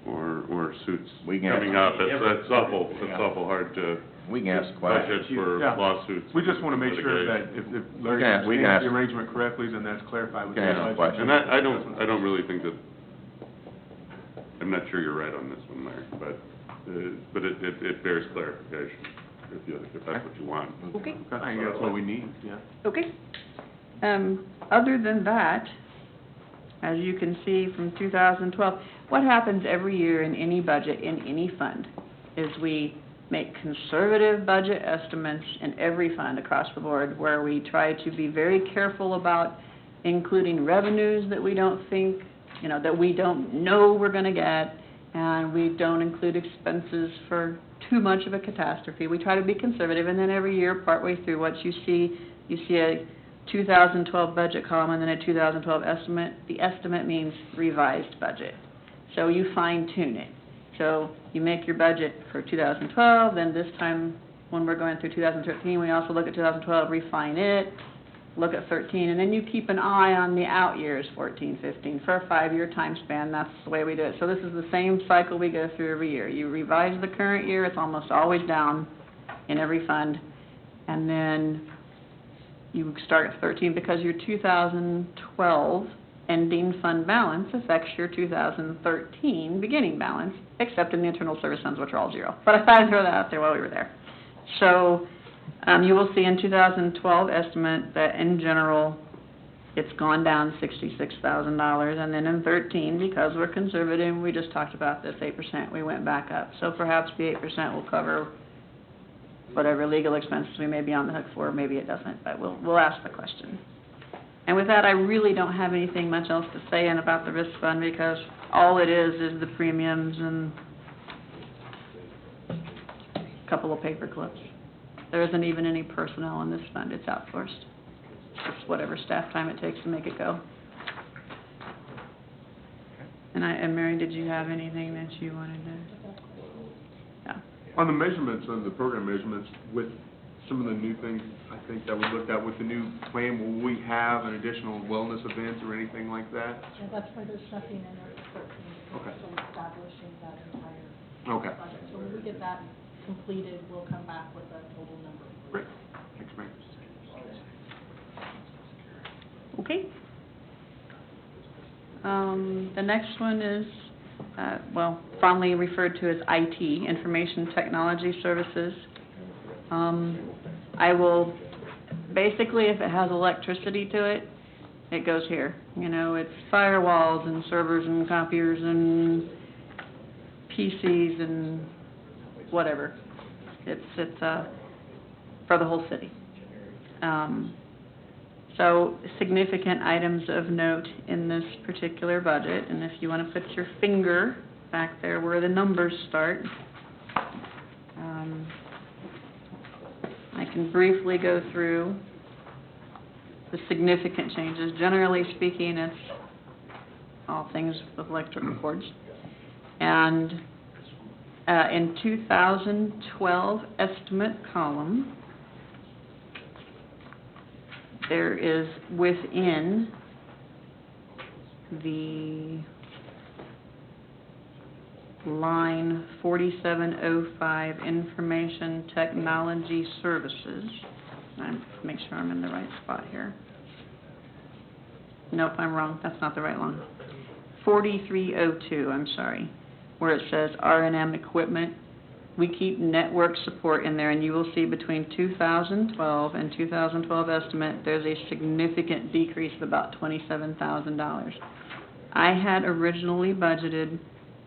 or suits We can- coming up, it's awful hard to We can ask questions. budget for Yeah. lawsuits. We just want to make sure that litigation. if Larry Yeah, we can understands the ask- arrangement correctly, then that's clarified with We the can ask budget. questions. And I don't really think that, I'm not sure you're right on this one, Larry, but it bears clarification, if that's what you want. Okay. I think that's what we need, yeah. Okay. Other than that, as you can see from 2012, what happens every year in any budget, in any fund, is we make conservative budget estimates in every fund across the board, where we try to be very careful about including revenues that we don't think, that we don't know we're gonna get, and we don't include expenses for too much of a catastrophe. We try to be conservative, and then every year, partway through, what you see a 2012 budget column and then a 2012 estimate. The estimate means revised budget. So you fine tune it. So you make your budget for 2012, then this time when we're going through 2013, we also look at 2012, refine it, look at 13, and then you keep an eye on the out years, 14, 15, for a 5-year time span. That's the way we do it. So this is the same cycle we go through every year. You revise the current year, it's almost always down in every fund, and then you start at 13 because your 2012 ending fund balance affects your 2013 beginning balance, except in the internal service funds, which are all zero. But I thought I'd throw that out there while we were there. So you will see in 2012 estimate that in general, it's gone down $66,000, and then in 13, because we're conservative, we just talked about this, 8%, we went back up. So perhaps the 8% will cover whatever legal expenses we may be on the hook for, maybe it doesn't, but we'll ask the question. And with that, I really don't have anything much else to say about the risk fund, because all it is the premiums and a couple of paper clips. There isn't even any personnel in this fund, it's outsourced. It's just whatever staff time it takes to make it go. And Mary, did you have anything that you wanted to? Yeah. On the measurements, on the program measurements, with some of the new things, I think that we looked at with the new plan, will we have an additional wellness events or anything like that? Yeah, that's why there's nothing in there for 13, Okay. so establishing that entire Okay. project. So when we get that completed, we'll come back with a total number. Great. Thanks, Mary. Okay. The next one is, fondly referred to as IT, Information Technology Services. I will, basically, if it has electricity to it, it goes here. It's firewalls and servers and copiers and PCs and whatever. It's for the whole city. So significant items of note in this particular budget, and if you want to put your finger back there where the numbers start, I can briefly go through the significant changes. Generally speaking, it's all things with electrical cords. And in 2012 estimate column, there is within the line 4705, Information Technology Services. Make sure I'm in the right spot here. Nope, I'm wrong. That's not the right line. 4302, I'm sorry, where it says R&M equipment. we keep network support in there, and you will see between 2012 and 2012 estimate, there's a significant decrease of about $27,000. I had originally budgeted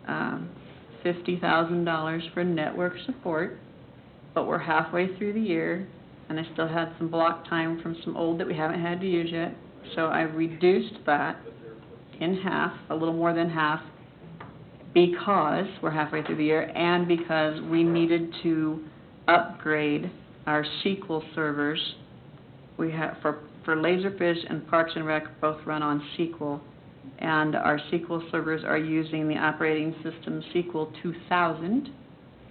$50,000 for network support, but we're halfway through the year, and I still had some block time from some old that we haven't had to use yet, so I reduced that in half, a little more than half, because we're halfway through the year, and because we needed to upgrade our SQL servers. We have, for Laserfish and Parks and Rec, both run on SQL, and our SQL servers are using the operating system SQL 2000,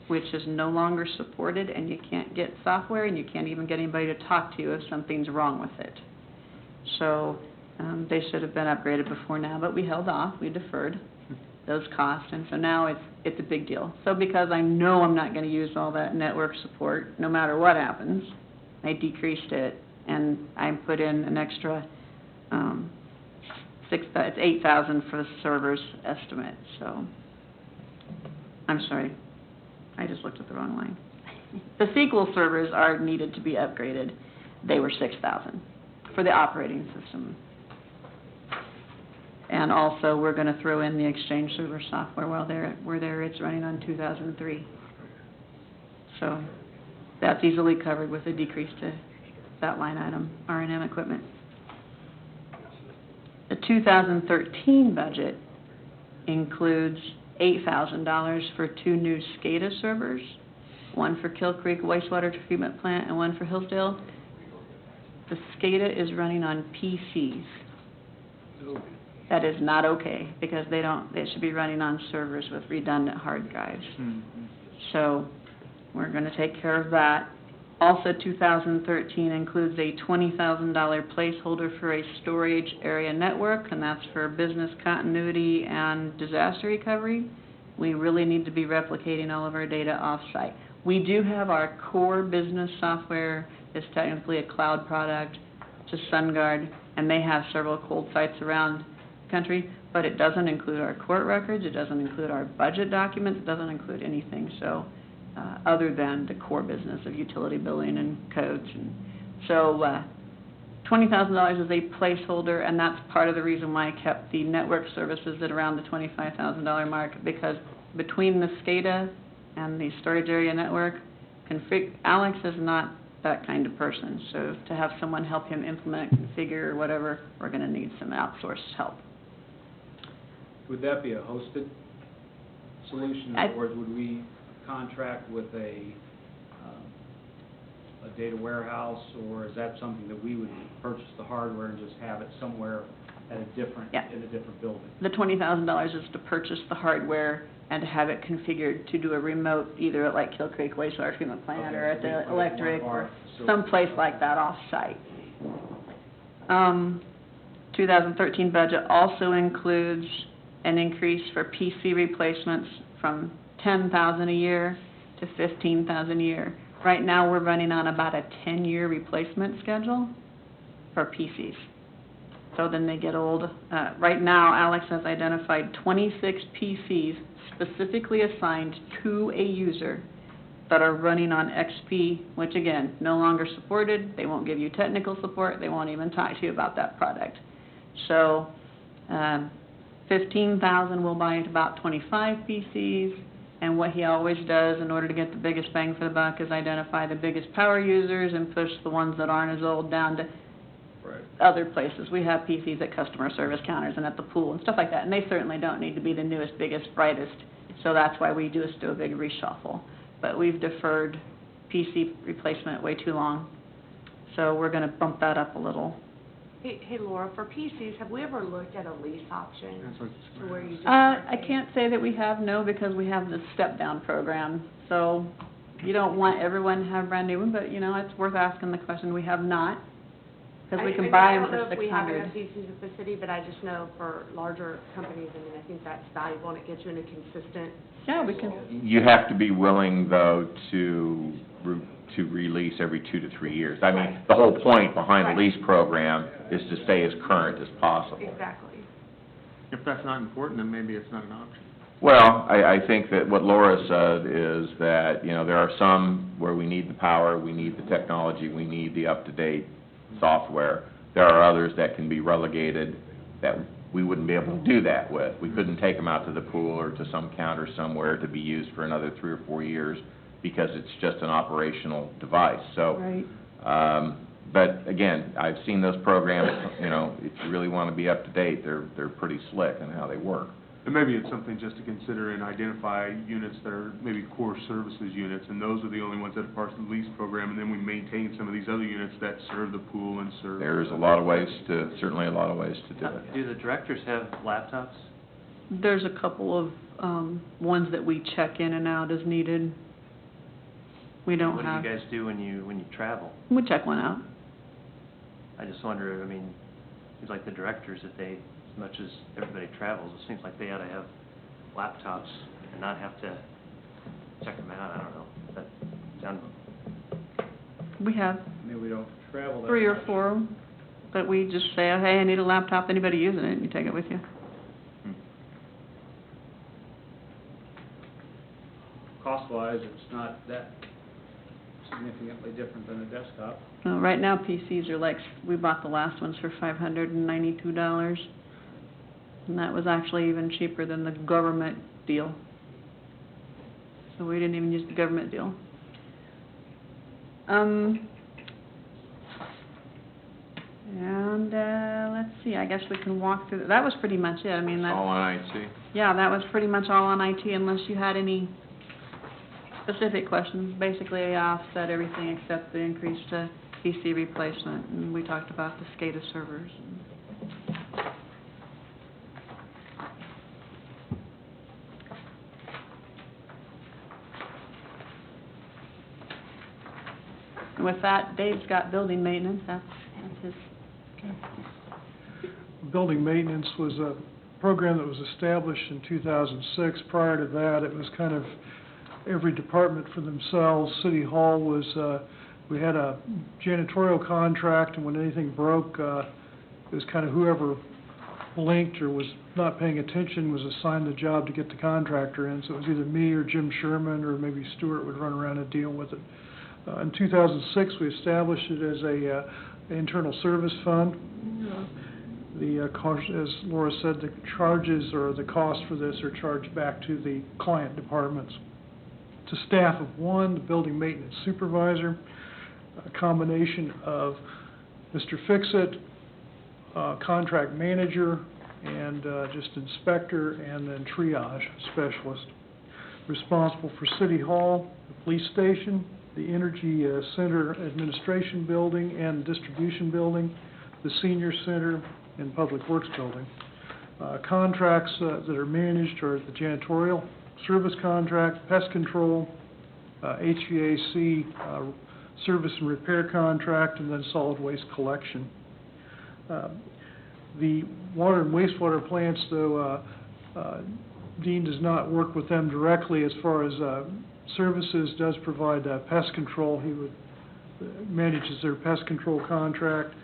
which is no longer supported, and you can't get software, and you can't even get anybody to talk to you if something's wrong with it. So they should have been upgraded before now, but we held off, we deferred those costs, and so now it's a big deal. So because I know I'm not going to use all that network support, no matter what happens, I decreased it, and I put in an extra it's $8,000 for the servers estimate. So I'm sorry, I just looked at the wrong line. The SQL servers are needed to be upgraded. They were $6,000 for the operating system. And also, we're going to throw in the Exchange server software while we're there. It's running on 2003. So that's easily covered with a decrease to that line item, R&M equipment. The 2013 budget includes $8,000 for 2 new SCADA servers, one for Kill Creek wastewater treatment plant and one for Hillsdale. The SCADA is running on PCs. That is not okay, because they should be running on servers with redundant hard drives. So we're going to take care of that. Also, 2013 includes a $20,000 placeholder for a storage area network, and that's for business continuity and disaster recovery. We really need to be replicating all of our data off-site. We do have our core business software. It's technically a cloud product, just SunGuard, and they have several cold sites around country, but it doesn't include our court records, it doesn't include our budget documents, it doesn't include anything, so other than the core business of utility billing and codes. And so $20,000 is a placeholder, and that's part of the reason why I kept the network services at around the $25,000 mark, because between the SCADA and the storage area network, Alex is not that kind of person, so to have someone help him implement, configure, or whatever, we're going to need some outsourced help. Would that be a hosted solution, in other words, would we contract with a data warehouse, or is that something that we would purchase the hardware and just have it somewhere at a different, in a different building? The $20,000 is to purchase the hardware and to have it configured to do a remote, either at like Kill Creek wastewater treatment plant or at the electric or someplace like that off-site. 2013 budget also includes an increase for PC replacements from $10,000 a year to $15,000 a year. Right now, we're running on about a 10-year replacement schedule for PCs. So then they get old. Right now, Alex has identified 26 PCs specifically assigned to a user that are running on XP, which again, no longer supported. They won't give you technical support. They won't even talk to you about that product. So $15,000 will buy about 25 PCs, and what he always does in order to get the biggest bang for the buck is identify the biggest power users and push the ones that aren't as old down to other places. We have PCs at customer service counters and at the pool and stuff like that, and they certainly don't need to be the newest, biggest, brightest, so that's why we do a big reshuffle. But we've deferred PC replacement way too long, so we're going to bump that up a little. Hey, Laura, for PCs, have we ever looked at a lease option to where you just... I can't say that we have, no, because we have the step-down program, so you don't want everyone to have brand new one, but, you know, it's worth asking the question. We have not, because we can buy them for $600. I don't know if we have enough PCs at the city, but I just know for larger companies, I mean, I think that's valuable, and it gets you in a consistent... Yeah, we can... You have to be willing, though, to release every 2 to 3 years. I mean, the whole point behind the lease program is to stay as current as possible. Exactly. If that's not important, then maybe it's not an option. Well, I think that what Laura said is that, you know, there are some where we need the power, we need the technology, we need the up-to-date software. There are others that can be relegated that we wouldn't be able to do that with. We couldn't take them out to the pool or to some counter somewhere to be used for another 3 or 4 years because it's just an operational device. So, Right. but again, I've seen those programs, you know, if you really want to be up to date, they're pretty slick in how they work. And maybe it's something just to consider and identify units that are maybe core services units, and those are the only ones that are part of the lease program, and then we maintain some of these other units that serve the pool and serve. There's a lot of ways to, certainly a lot of ways to do it. Do the directors have laptops? There's a couple of, ones that we check in and out as needed. We don't What have, do you guys do when you travel? we check one out. I just wonder, I mean, it's like the directors, if they, as much as everybody travels, it seems like they ought to have laptops and not have to check them out. I don't know. Does that sound, We have I mean, we don't travel that 3 or much. 4, but we just say, hey, I need a laptop, anybody using it, you take it with you. Cost-wise, it's not that significantly different than a desktop. Right now, PCs are like, we bought the last ones for $592, and that was actually even cheaper than the government deal. So we didn't even use the government deal. Let's see, I guess we can walk through, that was pretty much it, I mean, All that, on IT. yeah, that was pretty much all on IT, unless you had any specific questions. Basically, I offset everything except the increase to PC replacement, and we talked about the SCADA servers. And with that, Dave's got building maintenance, that's his. Building maintenance was a program that was established in 2006. Prior to that, it was kind of every department for themselves. City Hall was, we had a janitorial contract, and when anything broke, it was kind of whoever blinked or was not paying attention was assigned the job to get the contractor in. So it was either me or Jim Sherman, or maybe Stewart would run around and deal with it. In 2006, we established it as a internal service fund. As Laura said, the charges or the cost for this are charged back to the client departments. It's a staff of 1, the building maintenance supervisor, a combination of Mr. Fixit, contract manager, and just inspector, and then triage specialist. Responsible for City Hall, the police station, the Energy Center Administration Building and Distribution Building, the Senior Center, and Public Works Building. Contracts that are managed are the janitorial, service contract, pest control, HVAC, service and repair contract, and then solid waste collection. The water and wastewater plants, though, Dean does not work with them directly as far as services, does provide pest control. He manages their pest control contract.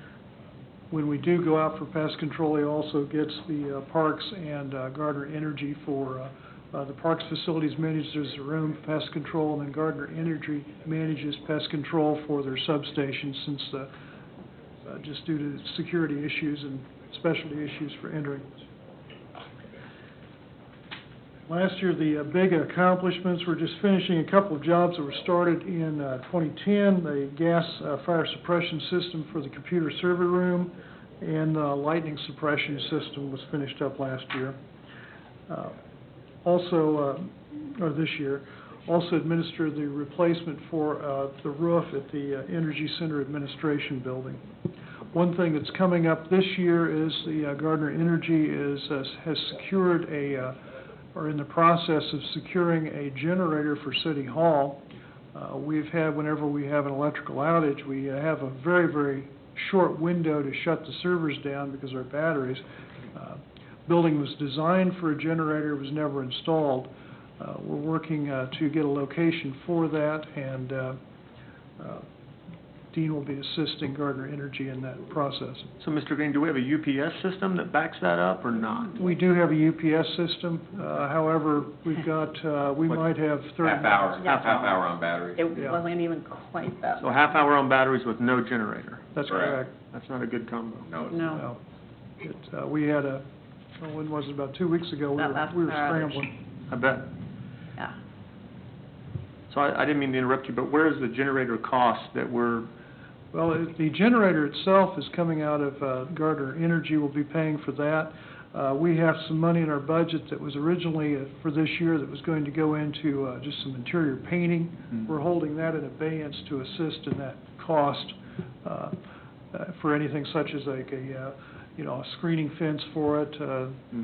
When we do go out for pest control, he also gets the parks and Gardner Energy for the parks facilities manages their own pest control, and then Gardner Energy manages pest control for their substations, since just due to security issues and specialty issues for entering. Last year, the big accomplishments were just finishing a couple of jobs that were started in 2010, the gas fire suppression system for the computer server room, and the lightning suppression system was finished up last year. Or this year, also administered the replacement for the roof at the Energy Center Administration Building. One thing that's coming up this year is the Gardner Energy has secured or in the process of securing a generator for City Hall. We've had, whenever we have an electrical outage, we have a very, very short window to shut the servers down because our batteries. Building was designed for a generator, was never installed. We're working to get a location for that, and Dean will be assisting Gardner Energy in that process. So, Mr. Green, do we have a UPS system that backs that up or not? We do have a UPS system, however, we've got, we might have 30... Half hour, Yeah. half hour on battery. It Yeah. wasn't even quite that. So half hour on batteries with no generator. That's Correct. correct. That's not a good combo. No, it's No. No. We had when was it, about 2 weeks ago, That last we were hour. scrambling. I bet. Yeah. So I didn't mean to interrupt you, but where is the generator cost that we're, Well, the generator itself is coming out of Gardner Energy, will be paying for that. We have some money in our budget that was originally for this year that was going to go into just some interior painting. We're holding that in abeyance to assist in that cost for anything such as like a screening fence for it,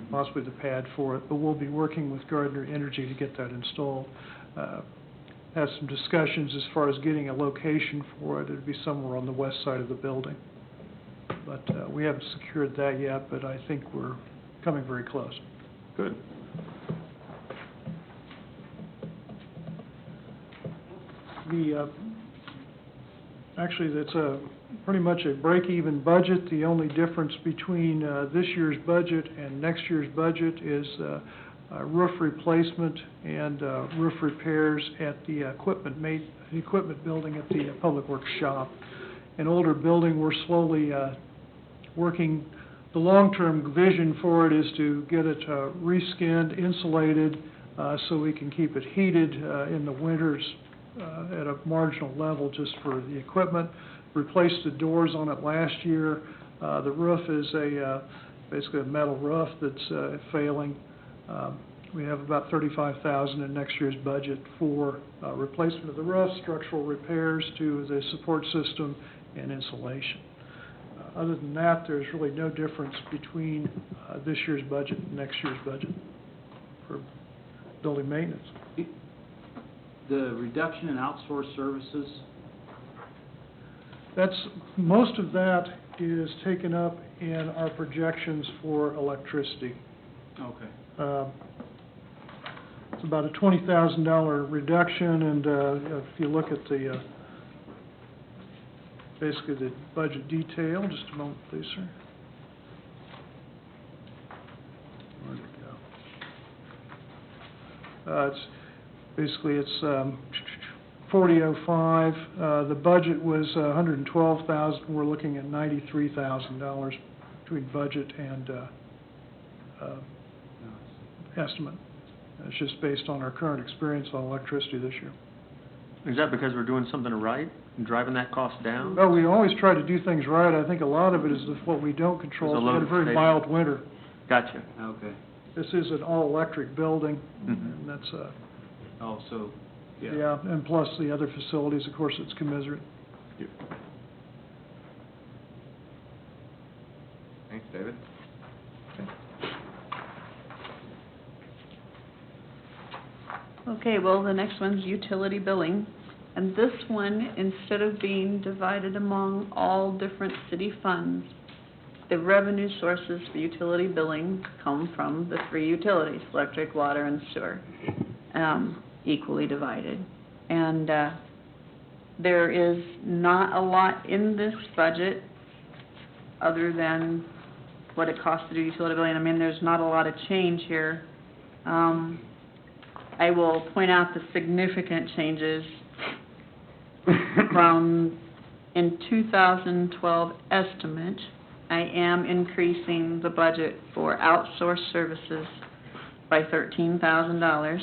possibly the pad for it, but we'll be working with Gardner Energy to get that installed. Had some discussions as far as getting a location for it. It'd be somewhere on the west side of the building. But we haven't secured that yet, but I think we're coming very close. good? Actually, that's pretty much a break-even budget. The only difference between this year's budget and next year's budget is roof replacement and roof repairs at the equipment building at the Public Works shop. An older building, we're slowly working. The long-term vision for it is to get it reskinned, insulated, so we can keep it heated in the winters at a marginal level just for the equipment. Replaced the doors on it last year. The roof is basically a metal roof that's failing. We have about $35,000 in next year's budget for replacement of the roof, structural repairs to the support system, and insulation. Other than that, there's really no difference between this year's budget and next year's budget for building maintenance. The reduction in outsourced services, Most of that is taken up in our projections for electricity. okay. It's about a $20,000 reduction, and if you look at the, basically the budget detail, just a moment, please, sir. Where'd it go? It's 4005. The budget was 112,000. We're looking at $93,000 between budget and estimate. It's just based on our current experience on electricity this year. Is that because we're doing something right and driving that cost down? Well, we always try to do things right. I think a lot of it is what we don't control. There's a We had a load very station. mild winter. Gotcha, okay. This is an all-electric building, Mhm. and that's, Oh, so, yeah, and plus the other facilities, of course, it's commensurate. Thanks, David. Okay, well, the next one's utility billing. And this one, instead of being divided among all different city funds, the revenue sources for utility billing come from the three utilities, electric, water, and sewer, equally divided. And there is not a lot in this budget other than what it costs to do utility billing. I mean, there's not a lot of change here. I will point out the significant changes from, in 2012 estimate, I am increasing the budget for outsourced services by $13,000.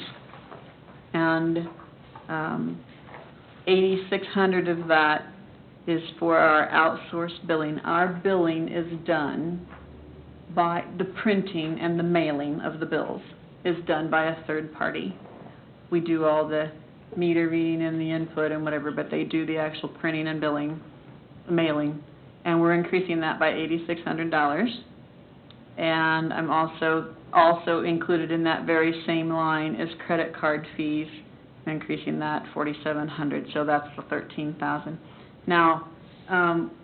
And $8,600 of that is for our outsourced billing. Our billing is done by the printing and the mailing of the bills is done by a third party. We do all the meter reading and the input and whatever, but they do the actual printing and billing, mailing, and we're increasing that by $8,600. And I'm also included in that very same line is credit card fees, increasing that $4,700, so that's the $13,000. Now,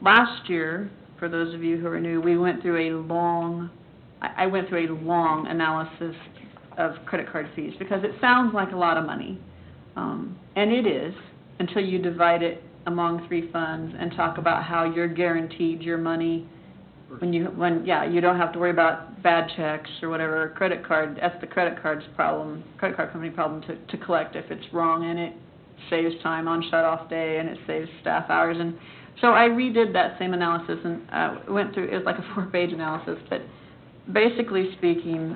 last year, for those of you who are new, we went through I went through a long analysis of credit card fees because it sounds like a lot of money, and it is until you divide it among three funds and talk about how you're guaranteed your money you don't have to worry about bad checks or whatever, credit card, that's the credit card company problem to collect if it's wrong, and it saves time on shut-off day, and it saves staff hours. And so I redid that same analysis and went through, it was like a 4-page analysis, but basically speaking,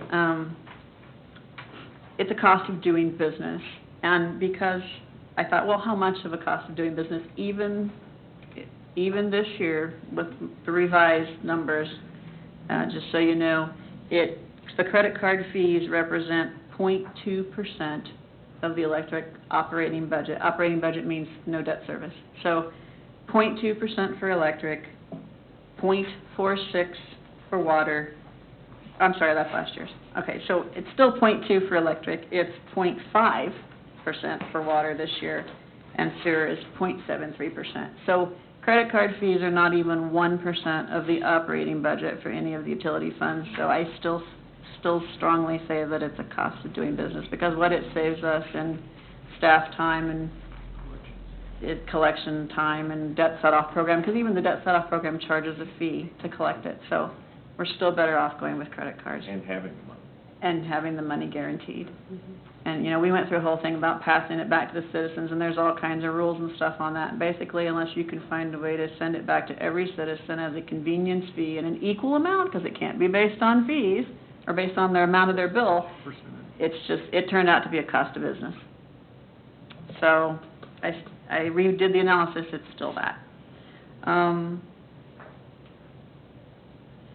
it's a cost of doing business. And because I thought, well, how much of a cost of doing business, even this year with the revised numbers, just so you know, the credit card fees represent 0.2% of the electric operating budget. Operating budget means no debt service. So 0.2% for electric, 0.46 for water. I'm sorry, that's last year's. Okay, so it's still 0.2 for electric. It's 0.5% for water this year, and sewer is 0.73%. So credit card fees are not even 1% of the operating budget for any of the utility funds, so I still strongly say that it's a cost of doing business, because what it saves us in staff time and collection time and debt set-off program, because even the debt set-off program charges a fee to collect it, so we're still better off going with credit cards. And having the money. And having the money guaranteed. And, we went through a whole thing about passing it back to the citizens, and there's all kinds of rules and stuff on that. Basically, unless you can find a way to send it back to every citizen as a convenience fee in an equal amount, because it can't be based on fees or based on the amount of their bill, it turned out to be a cost of business. So I redid the analysis, it's still that.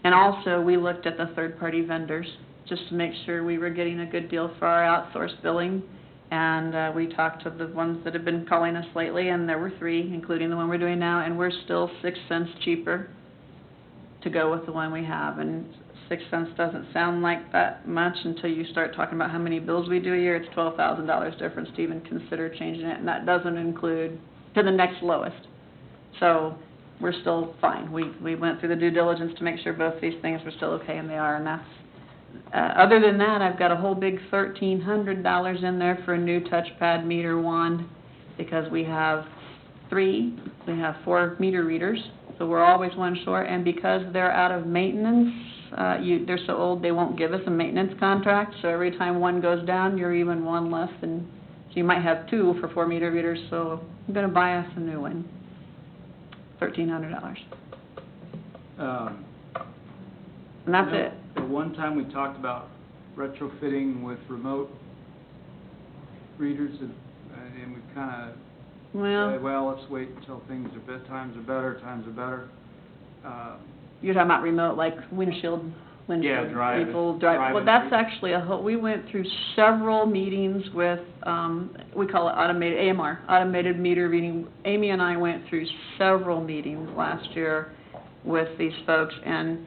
And also, we looked at the third-party vendors, just to make sure we were getting a good deal for our outsourced billing. And we talked to the ones that have been calling us lately, and there were 3, including the one we're doing now, and we're still 6 cents cheaper to go with the one we have. And 6 cents doesn't sound like that much until you start talking about how many bills we do a year. It's $12,000 difference to even consider changing it, and that doesn't include to the next lowest. So we're still fine. We went through the due diligence to make sure both these things were still okay, and they are, and that's other than that, I've got a whole big $1,300 in there for a new touchpad meter wand, because we have 4 meter readers, so we're always one short, and because they're out of maintenance, they're so old they won't give us a maintenance contract, so every time one goes down, you're even one less, and so you might have 2 for 4 meter readers, so I'm going to buy us a new one, $1,300. And that's it. At one time, we talked about retrofitting with remote readers, and we kind of said, well, let's wait until times are better. You're talking about remote, like windshield drive. People drive. Well, that's actually we went through several meetings with, we call it automated, AMR, automated meter reading. Amy and I went through several meetings last year with these folks, and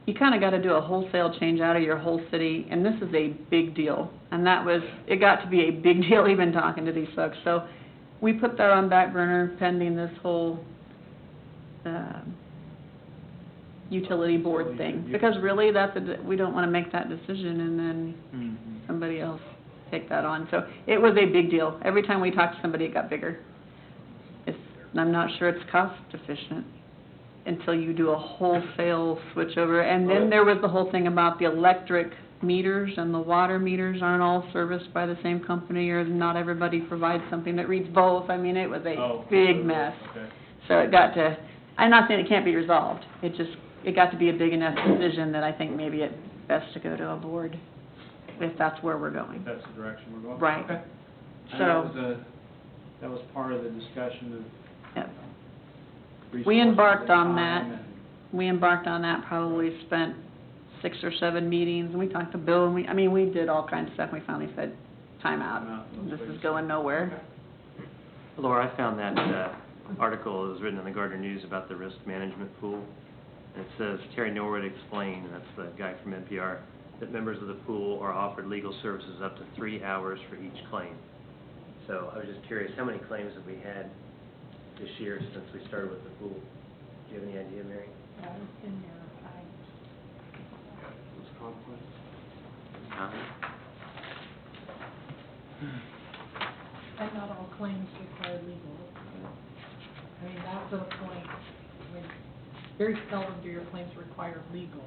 you kind of got to do a wholesale change out of your whole city, and this is a big deal. And it got to be a big deal even talking to these folks. So we put that on back burner pending this whole utility board thing. Because really, we don't want to make that decision and then somebody else take that on. So it was a big deal. Every time we talked to somebody, it got bigger. I'm not sure it's cost efficient until you do a wholesale switch over. And then there was the whole thing about the electric meters and the water meters aren't all serviced by the same company, or not everybody provides something that reads both. I mean, it was a big mess. Okay. So it got to, I'm not saying it can't be resolved. It got to be a big enough decision that I think maybe it's best to go to a board if that's where we're going. If that's the direction we're going? Right. Okay. So that was part of the discussion of Yep. resources We embarked and on time that. and- We embarked on that, probably spent 6 or 7 meetings, and we talked to Bill, and we did all kinds of stuff. We finally said, time out. This is going nowhere. Laura, I found that article that was written in the Gardner News about the risk management pool. And it says, Terry Norwood explained, and that's the guy from NPR, that members of the pool are offered legal services up to 3 hours for each claim. So I was just curious, how many claims have we had this year since we started with the pool? Do you have any idea, Mary? That was in there, and not all claims require legal to the point, I mean, very seldom do your claims require legal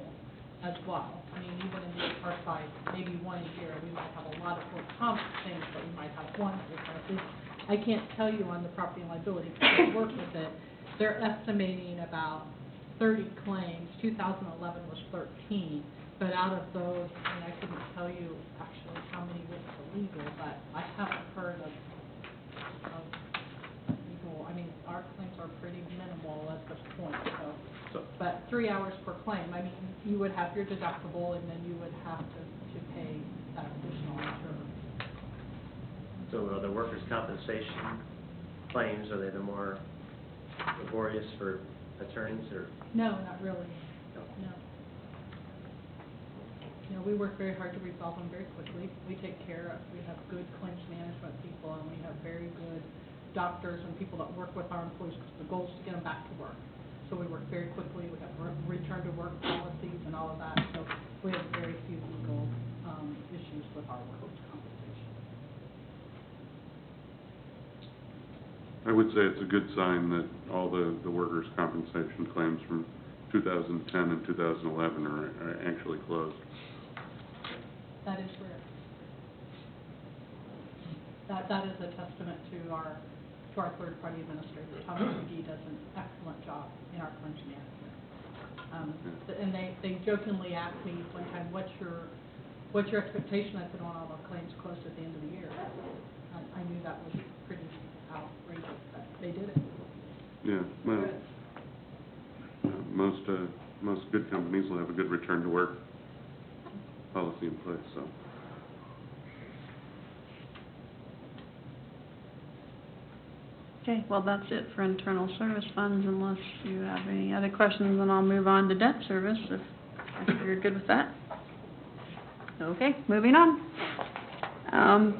as well. I mean, even in the our side, maybe one a year, we might have a lot of work comp things, but we might have one that requires legal. I can't tell you on the property and liability, because I work with it, they're estimating about 30 claims, 2011 was 13, but out of those, and I couldn't tell you actually how many went to legal, but I haven't heard of legal. I mean, our claims are pretty minimal at this point, but 3 hours per claim, I mean, you would have your deductible, and then you would have to pay that additional insurance. So are the workers' compensation claims, are they the more laborious for attorneys, or? No, not really, no. You know, we work very hard to resolve them very quickly. We take care of, we have good claims management people, and we have very good doctors and people that work with our employees, because the goal is to get them back to work. So we work very quickly, we have return to work policies and all of that, so we have very few legal issues with our workers' compensation. I would say it's a good sign that all the workers' compensation claims from 2010 and 2011 are actually closed. That is rare. That is a testament to our third-party administrator. Thomas McGee does an excellent job in our claims management. And they jokingly asked me one time, what's your expectation? I said, well, all the claims closed at the end of the year. I knew that was pretty outrageous, but they did it. Yeah, well, most good companies will have a good return to work policy in place, so. Okay, well, that's it for internal service funds, unless you have any other questions, and I'll move on to debt service, if you're good with that. Okay, moving on.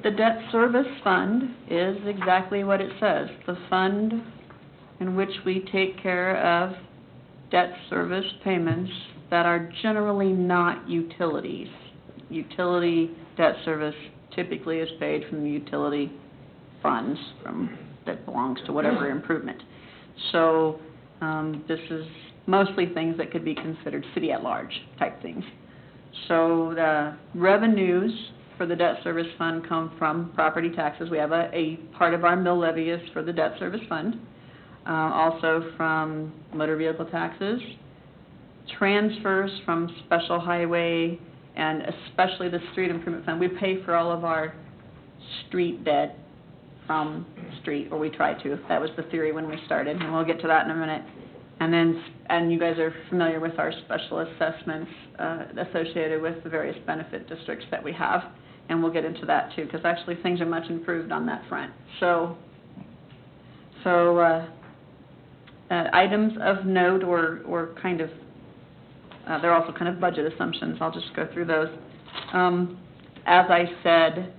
The debt service fund is exactly what it says, the fund in which we take care of debt service payments that are generally not utilities. Utility debt service typically is paid from the utility funds that belongs to whatever improvement. So this is mostly things that could be considered city at large type things. So the revenues for the debt service fund come from property taxes. We have a part of our mill levy is for the debt service fund. Also from motor vehicle taxes, transfers from special highway, and especially the street improvement fund. We pay for all of our street debt from street, or we try to. That was the theory when we started, and we'll get to that in a minute. And you guys are familiar with our special assessments associated with the various benefit districts that we have, and we'll get into that too, because actually things are much improved on that front. So items of note, or kind of, they're also kind of budget assumptions. I'll just go through those. As I said,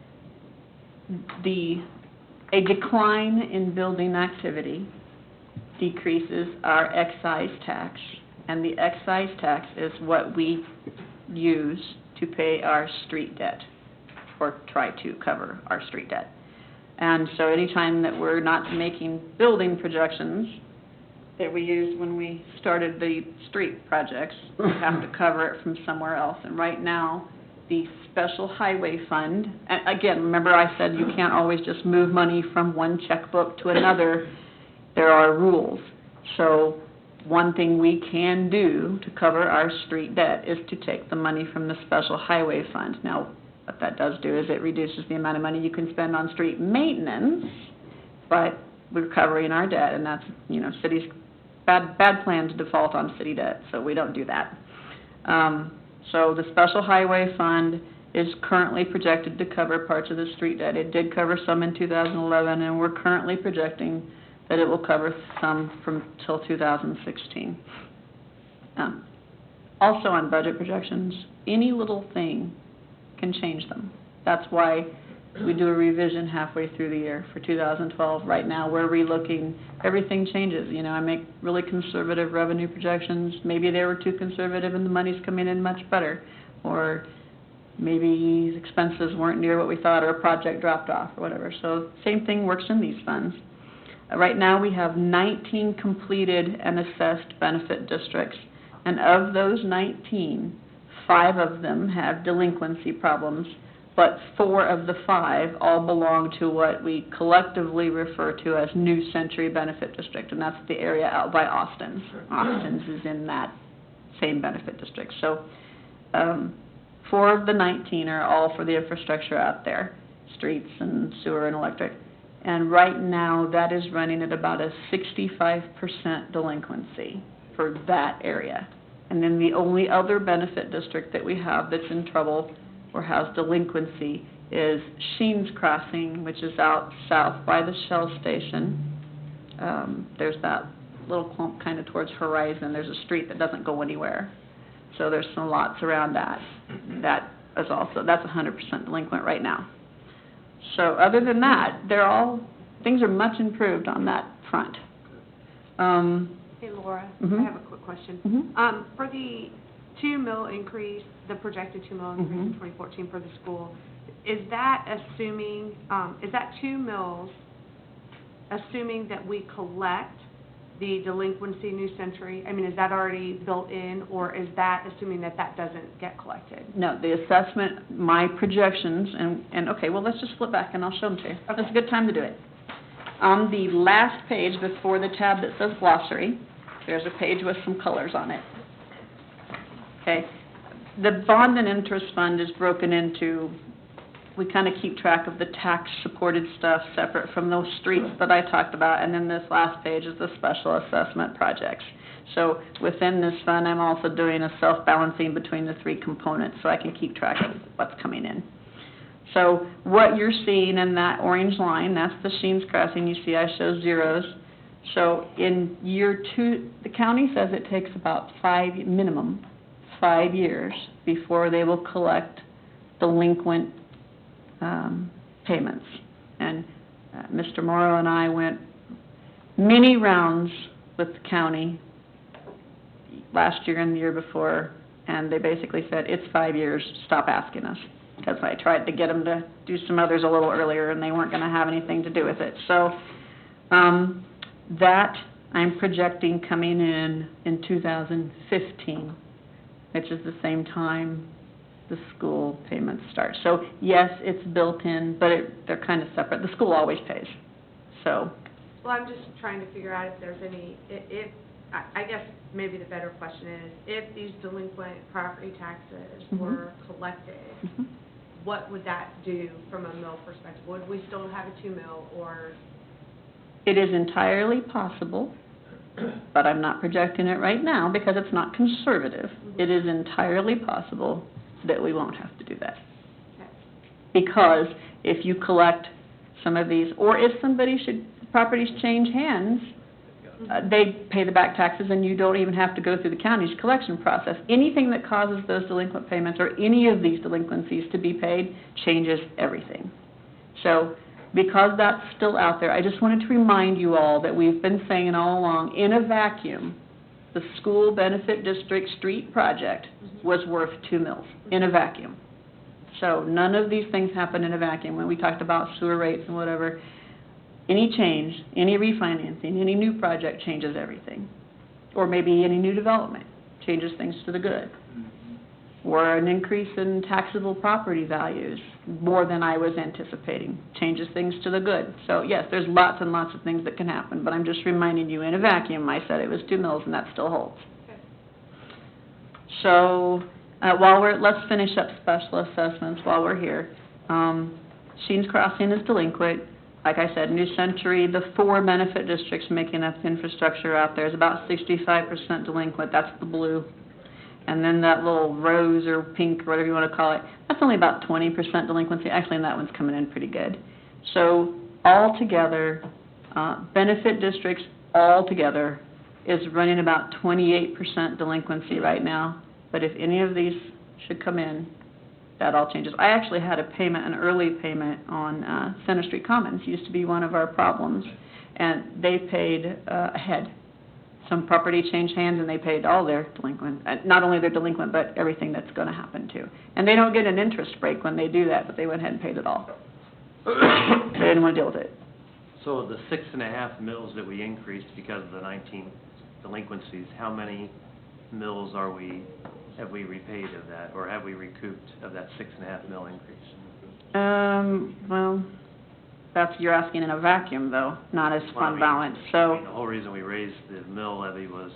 a decline in building activity decreases our excise tax, and the excise tax is what we use to pay our street debt, or try to cover our street debt. And so anytime that we're not making building projections that we used when we started the street projects, we have to cover it from somewhere else. And right now, the special highway fund, and again, remember I said you can't always just move money from one checkbook to another. There are rules. So one thing we can do to cover our street debt is to take the money from the special highway fund. Now, what that does do is it reduces the amount of money you can spend on street maintenance, but we're covering our debt, and that's, cities, bad plan to default on city debt, so we don't do that. So the special highway fund is currently projected to cover parts of the street debt. It did cover some in 2011, and we're currently projecting that it will cover some from till 2016. Also on budget projections, any little thing can change them. That's why we do a revision halfway through the year for 2012. Right now, we're relooking. Everything changes. I make really conservative revenue projections. Maybe they were too conservative and the money's coming in much better. Or maybe expenses weren't near what we thought, or a project dropped off or whatever. So same thing works in these funds. Right now, we have 19 completed and assessed benefit districts, and of those 19, 5 of them have delinquency problems, but 4 of the 5 all belong to what we collectively refer to as New Century Benefit District, and that's the area out by Austin's. Austin's is in that same benefit district. So 4 of the 19 are all for the infrastructure out there, streets and sewer and electric. And right now, that is running at about a 65% delinquency for that area. And then the only other benefit district that we have that's in trouble or has delinquency is Sheens Crossing, which is out south by the Shell station. There's that little clump kind of towards Horizon. There's a street that doesn't go anywhere. So there's some lots around that. That's 100% delinquent right now. So other than that, things are much improved on that front. Hey, Laura, Mhm. I have a quick question. Mhm. For the 2 mil increase, the projected 2 mil increase in Mhm. 2014 for the school, is that assuming, is that 2 mils assuming that we collect the delinquency New Century? I mean, is that already built in, or is that assuming that that doesn't get collected? No, the assessment, my projections, and okay, well, let's just flip back and I'll show them to you. That's a good time to do it. On the last page before the tab that says glossary, there's a page with some colors on it. Okay, the bond and interest fund is broken into, we kind of keep track of the tax-supported stuff separate from those streets that I talked about, and then this last page is the special assessment projects. So within this fund, I'm also doing a self-balancing between the 3 components so I can keep track of what's coming in. So what you're seeing in that orange line, that's the Sheens Crossing. You see I show zeros. So in year 2, the county says it takes about minimum 5 years before they will collect delinquent payments. And Mr. Morrow and I went many rounds with the county last year and the year before, and they basically said, it's 5 years, stop asking us. Because I tried to get them to do some others a little earlier, and they weren't going to have anything to do with it. So that I'm projecting coming in 2015, which is the same time the school payments start. So yes, it's built in, but they're kind of separate. The school always pays. So. Well, I'm just trying to figure out if there's any, I guess maybe the better question is, if these delinquent property taxes were collected, what would that do from a mill perspective? Would we still have a 2 mil, or? It is entirely possible, but I'm not projecting it right now because it's not conservative. It is entirely possible that we won't have to do that. Okay. Because if you collect some of these, or if properties change hands, they pay the back taxes and you don't even have to go through the county's collection process. Anything that causes those delinquent payments or any of these delinquencies to be paid changes everything. So because that's still out there, I just wanted to remind you all that we've been saying all along, in a vacuum, the school benefit district street project was worth 2 mils, in a vacuum. So none of these things happen in a vacuum. When we talked about sewer rates and whatever, any change, any refinancing, any new project changes everything. Or maybe any new development changes things to the good. Or an increase in taxable property values, more than I was anticipating, changes things to the good. So yes, there's lots and lots of things that can happen, but I'm just reminding you, in a vacuum, I said it was 2 mils, and that still holds. Okay. So let's finish up special assessments while we're here. Sheens Crossing is delinquent. Like I said, New Century, the 4 benefit districts making up the infrastructure out there is about 65% delinquent. That's the blue. And then that little rose or pink or whatever you want to call it, that's only about 20% delinquency. Actually, and that one's coming in pretty good. So altogether, benefit districts altogether is running about 28% delinquency right now. But if any of these should come in, that all changes. I actually had an early payment on Center Street Commons. Used to be one of our problems, and they paid ahead. Some property changed hands, and they paid all their delinquent, not only their delinquent, but everything that's going to happen too. And they don't get an interest break when they do that, but they went ahead and paid it all. They didn't want to deal with it. So the 6.5 mills that we increased because of the 19 delinquencies, how many mills have we repaid of that, or have we recouped of that 6.5 mil increase? Well, you're asking in a vacuum, though, not as Well, I fund mean- balance, I so, mean, the whole reason we raised the mill levy was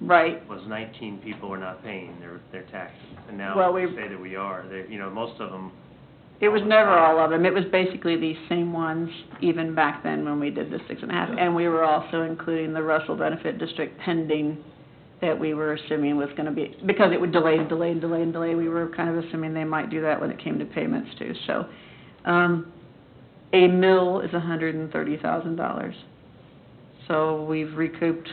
right. 19 people were not paying their taxes. And now Well, we we- say that we are. Most of them, It was never all of them, it was basically these same ones, even back then when we did the 6.5, and we were also including the Russell Benefit District pending that we were assuming was gonna be, because it would delay, we were kind of assuming they might do that when it came to payments too, so, a mill is $130,000. So we've recouped,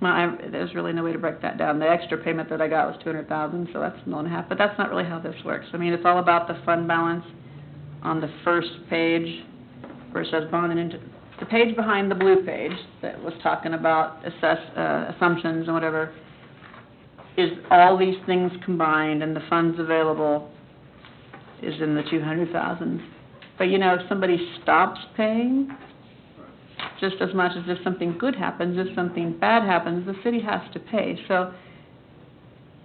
well, there's really no way to break that down. The extra payment that I got was $200,000, so that's $1.5 million, but that's not really how this works. I mean, it's all about the fund balance on the first page, where it says bond and the page behind the blue page that was talking about assumptions and whatever, is all these things combined, and the funds available is in the 200,000. But, if somebody stops paying, just as much as if something good happens, if something bad happens, the city has to pay. So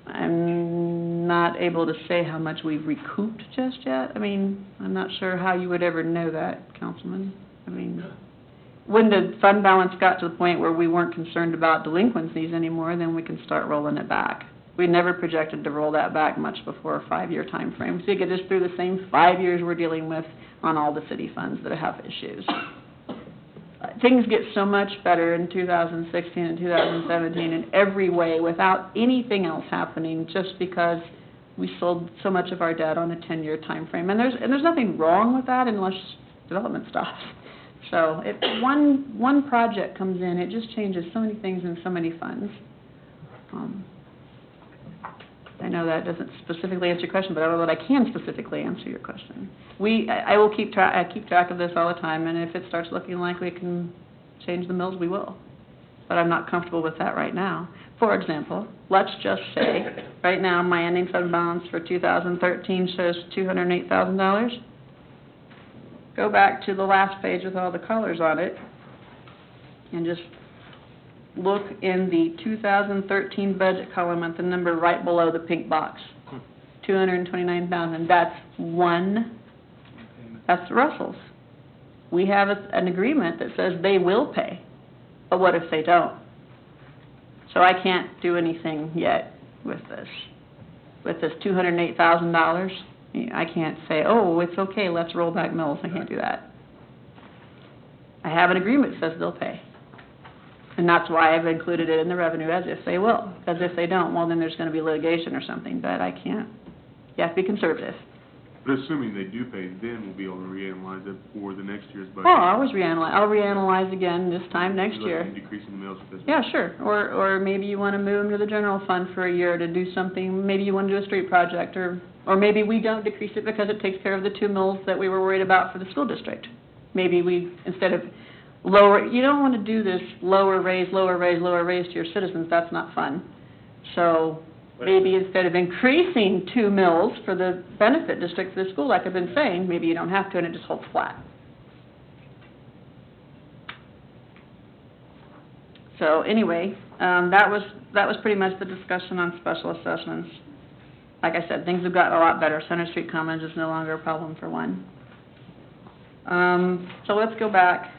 I'm not able to say how much we've recouped just yet. I mean, I'm not sure how you would ever know that, Councilman. I mean, when the fund balance got to the point where we weren't concerned about delinquencies anymore, then we can start rolling it back. We never projected to roll that back much before a 5-year time frame. So you get us through the same 5 years we're dealing with on all the city funds that have issues. Things get so much better in 2016 and 2017 in every way without anything else happening, just because we sold so much of our debt on a 10-year time frame. And there's nothing wrong with that unless development stops. So if one project comes in, it just changes so many things in so many funds. I know that doesn't specifically answer your question, but I don't know that I can specifically answer your question. I will keep track of this all the time, and if it starts looking like we can change the mills, we will. But I'm not comfortable with that right now. For example, let's just say, right now, my ending fund balance for 2013 shows $208,000. Go back to the last page with all the colors on it, and just look in the 2013 budget column at the number right below the pink box. $229,000. That's Russell's. We have an agreement that says they will pay, but what if they don't? So I can't do anything yet with this. With this $208,000, I can't say, oh, it's okay, let's roll back mills. I can't do that. I have an agreement that says they'll pay. And that's why I've included it in the revenue as if they will. Because if they don't, well, then there's going to be litigation or something, but I can't. You have to be conservative. But assuming they do pay, then we'll be able to reanalyze it for the next year's budget. Oh, I'll always reanalyze. I'll reanalyze again this time next year. Decreasing the mills because. Yeah, sure. Or maybe you want to move them to the general fund for a year to do something. Maybe you want to do a street project, or maybe we don't decrease it because it takes care of the 2 mills that we were worried about for the school district. Maybe we, instead of lower, you don't want to do this lower raise to your citizens. That's not fun. So maybe instead of increasing 2 mills for the benefit district for the school, like I've been saying, maybe you don't have to and it just holds flat. So anyway, that was pretty much the discussion on special assessments. Like I said, things have gotten a lot better. Center Street Commons is no longer a problem for one. So let's go back.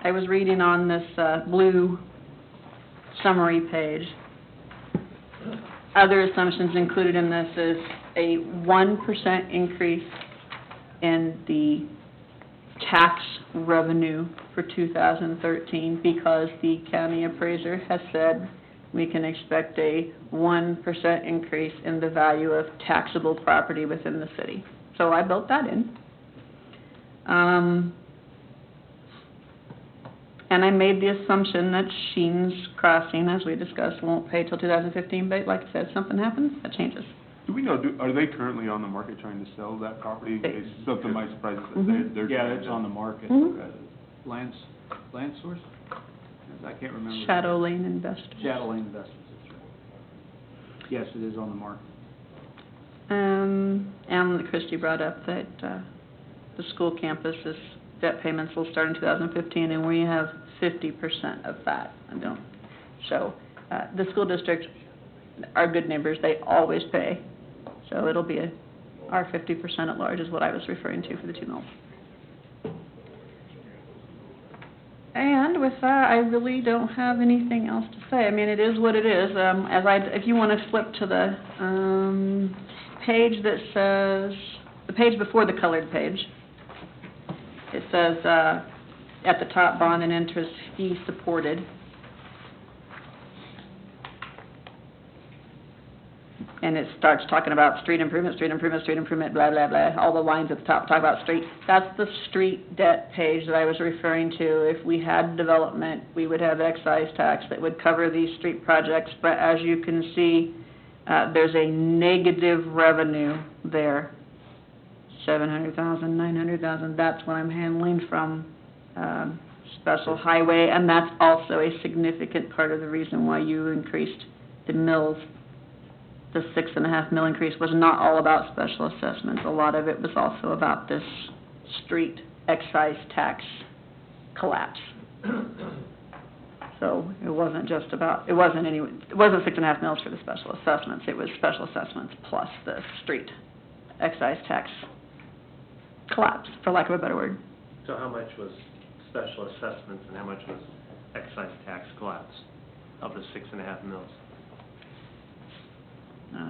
I was reading on this blue summary page. Other assumptions included in this is a 1% increase in the tax revenue for 2013 because the county appraiser has said we can expect a 1% increase in the value of taxable property within the city. So I built that in. And I made the assumption that Sheen's Crossing, as we discussed, won't pay till 2015, but like I said, if something happens, that changes. Do we know, are they currently on the market trying to sell that property? Is something might surprise us that Mhm. they're. Yeah, it's on the market. Mhm. Land Source? I can't remember. Shadow Lane Investors. Shadow Lane Investors, that's right. Yes, it is on the market. And Christie brought up that the school campus is debt payments will start in 2015, and we have 50% of that. So, the school district are good neighbors, they always pay. So it'll be our 50% at large is what I was referring to for the 2 mills. And with that, I really don't have anything else to say. I mean, it is what it is. If you want to flip to the page that says, the page before the colored page, it says at the top, bond and interest fee supported. And it starts talking about street improvement, blah, blah, blah. All the lines at the top talk about street. That's the street debt page that I was referring to. If we had development, we would have excise tax that would cover these street projects. But as you can see, there's a negative revenue there. 700,000, 900,000, that's what I'm handling from special highway. And that's also a significant part of the reason why you increased the mills. The 6.5 mil increase was not all about special assessments. A lot of it was also about this street excise tax collapse. So it wasn't just about, it wasn't 6.5 mils for the special assessments. It was special assessments plus the street excise tax collapse, for lack of a better word. So how much was special assessments and how much was excise tax collapse of the 6.5 mils?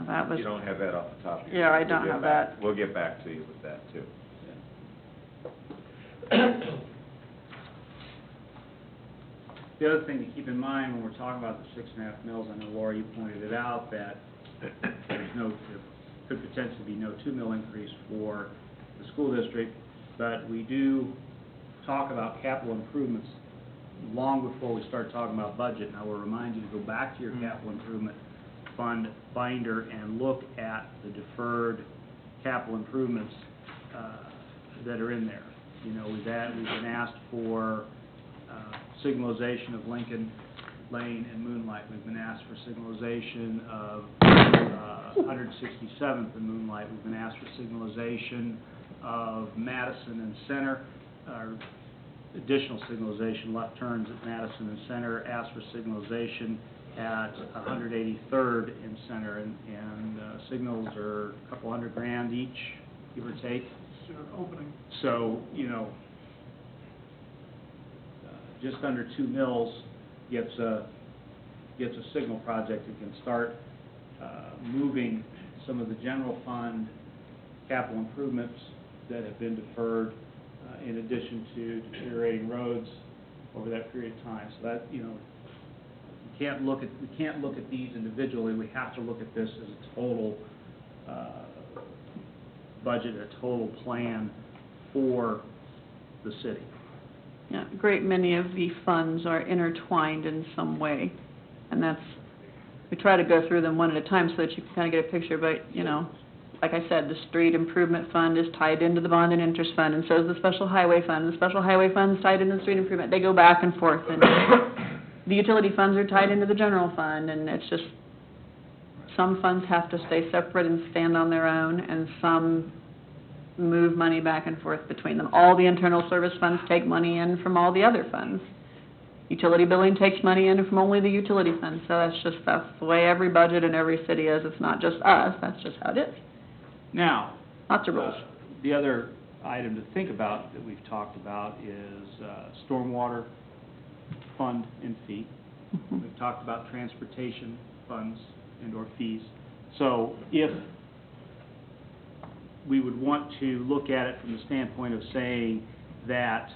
That was. You don't have that off the top of your Yeah, head. I don't have that. We'll get back to you with that, too. The other thing to keep in mind when we're talking about the 6.5 mils, I know Laura, you pointed it out, that there could potentially be no 2 mil increase for the school district, but we do talk about capital improvements long before we start talking about budget. And I will remind you to go back to your capital improvement fund binder and look at the deferred capital improvements that are in there. You know, we've been asked for signalization of Lincoln Lane and Moonlight. We've been asked for signalization of 167th and Moonlight. We've been asked for signalization of Madison and Center, additional signalization, left turns at Madison and Center, asked for signalization at 183rd and Center, and signals are a couple $100,000 each, give or take. Opening. So, you know, just under 2 mils gets a signal project that can start moving some of the general fund capital improvements that have been deferred, in addition to deteriorating roads over that period of time. So that, you know, we can't look at these individually. We have to look at this as a total budget, a total plan for the city. Yeah, a great many of the funds are intertwined in some way, and we try to go through them one at a time so that you can kind of get a picture, but, you know, like I said, the street improvement fund is tied into the bond and interest fund, and so is the special highway fund. The special highway fund is tied into the street improvement. They go back and forth, and the utility funds are tied into the general fund, and it's just, some funds have to stay separate and stand on their own, and some move money back and forth between them. All the internal service funds take money in from all the other funds. Utility billing takes money in from only the utility fund, so that's the way every budget in every city is. It's not just us, that's just how it is. Now, Lots of rules. The other item to think about that we've talked about is stormwater fund and fee. We've talked about transportation funds and/or fees. So if we would want to look at it from the standpoint of saying that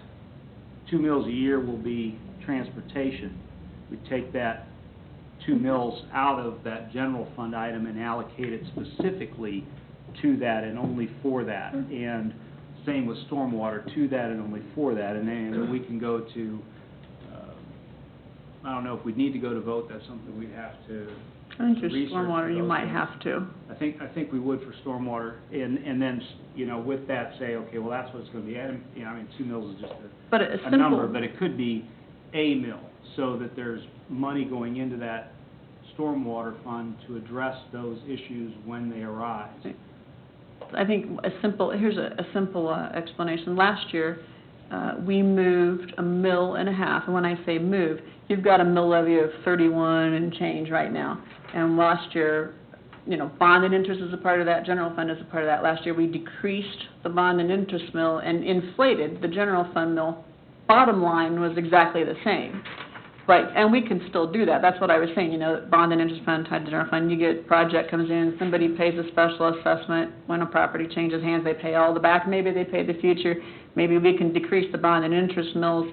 2 mills a year will be transportation, we take that 2 mills out of that general fund item and allocate it specifically to that and only for that. And same with stormwater, to that and only for that. And then we can go to, I don't know if we'd need to go to vote, that's something we'd have to I think your research stormwater, you those might things. have to. I think we would for stormwater, and then, you know, with that say, okay, well, that's what it's gonna be, and, you know, I mean, 2 mills is just But a a simple, number, but it could be a mill, so that there's money going into that stormwater fund to address those issues when they arise. I think here's a simple explanation. Last year, we moved a mill and a half. And when I say move, you've got a mill levy of 31 and change right now. And last year, bond and interest is a part of that, general fund is a part of that. Last year, we decreased the bond and interest mill and inflated the general fund mill. Bottom line was exactly the same. Right, and we can still do that. That's what I was saying, bond and interest fund tied to general fund. You get, project comes in, somebody pays a special assessment. When a property changes hands, they pay all the back. Maybe they pay the future. Maybe we can decrease the bond and interest mills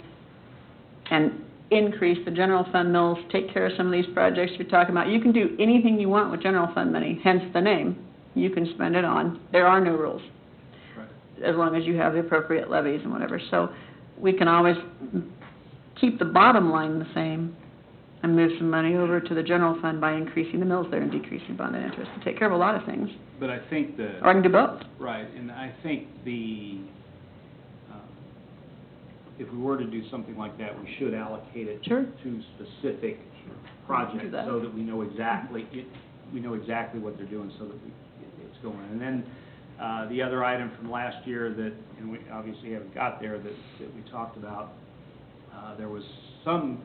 and increase the general fund mills, take care of some of these projects you're talking about. You can do anything you want with general fund money, hence the name. You can spend it on. There are no rules, as long as you have the appropriate levies and whatever. So we can always keep the bottom line the same and move some money over to the general fund by increasing the mills there and decreasing bond and interest to take care of a lot of things. But I think Or I can do both. Right, and I think if we were to do something like that, we should allocate it Sure. to specific projects Do that. so that we know exactly what they're doing so that it's going. And then the other item from last year that, and we obviously haven't got there, that we talked about, there was some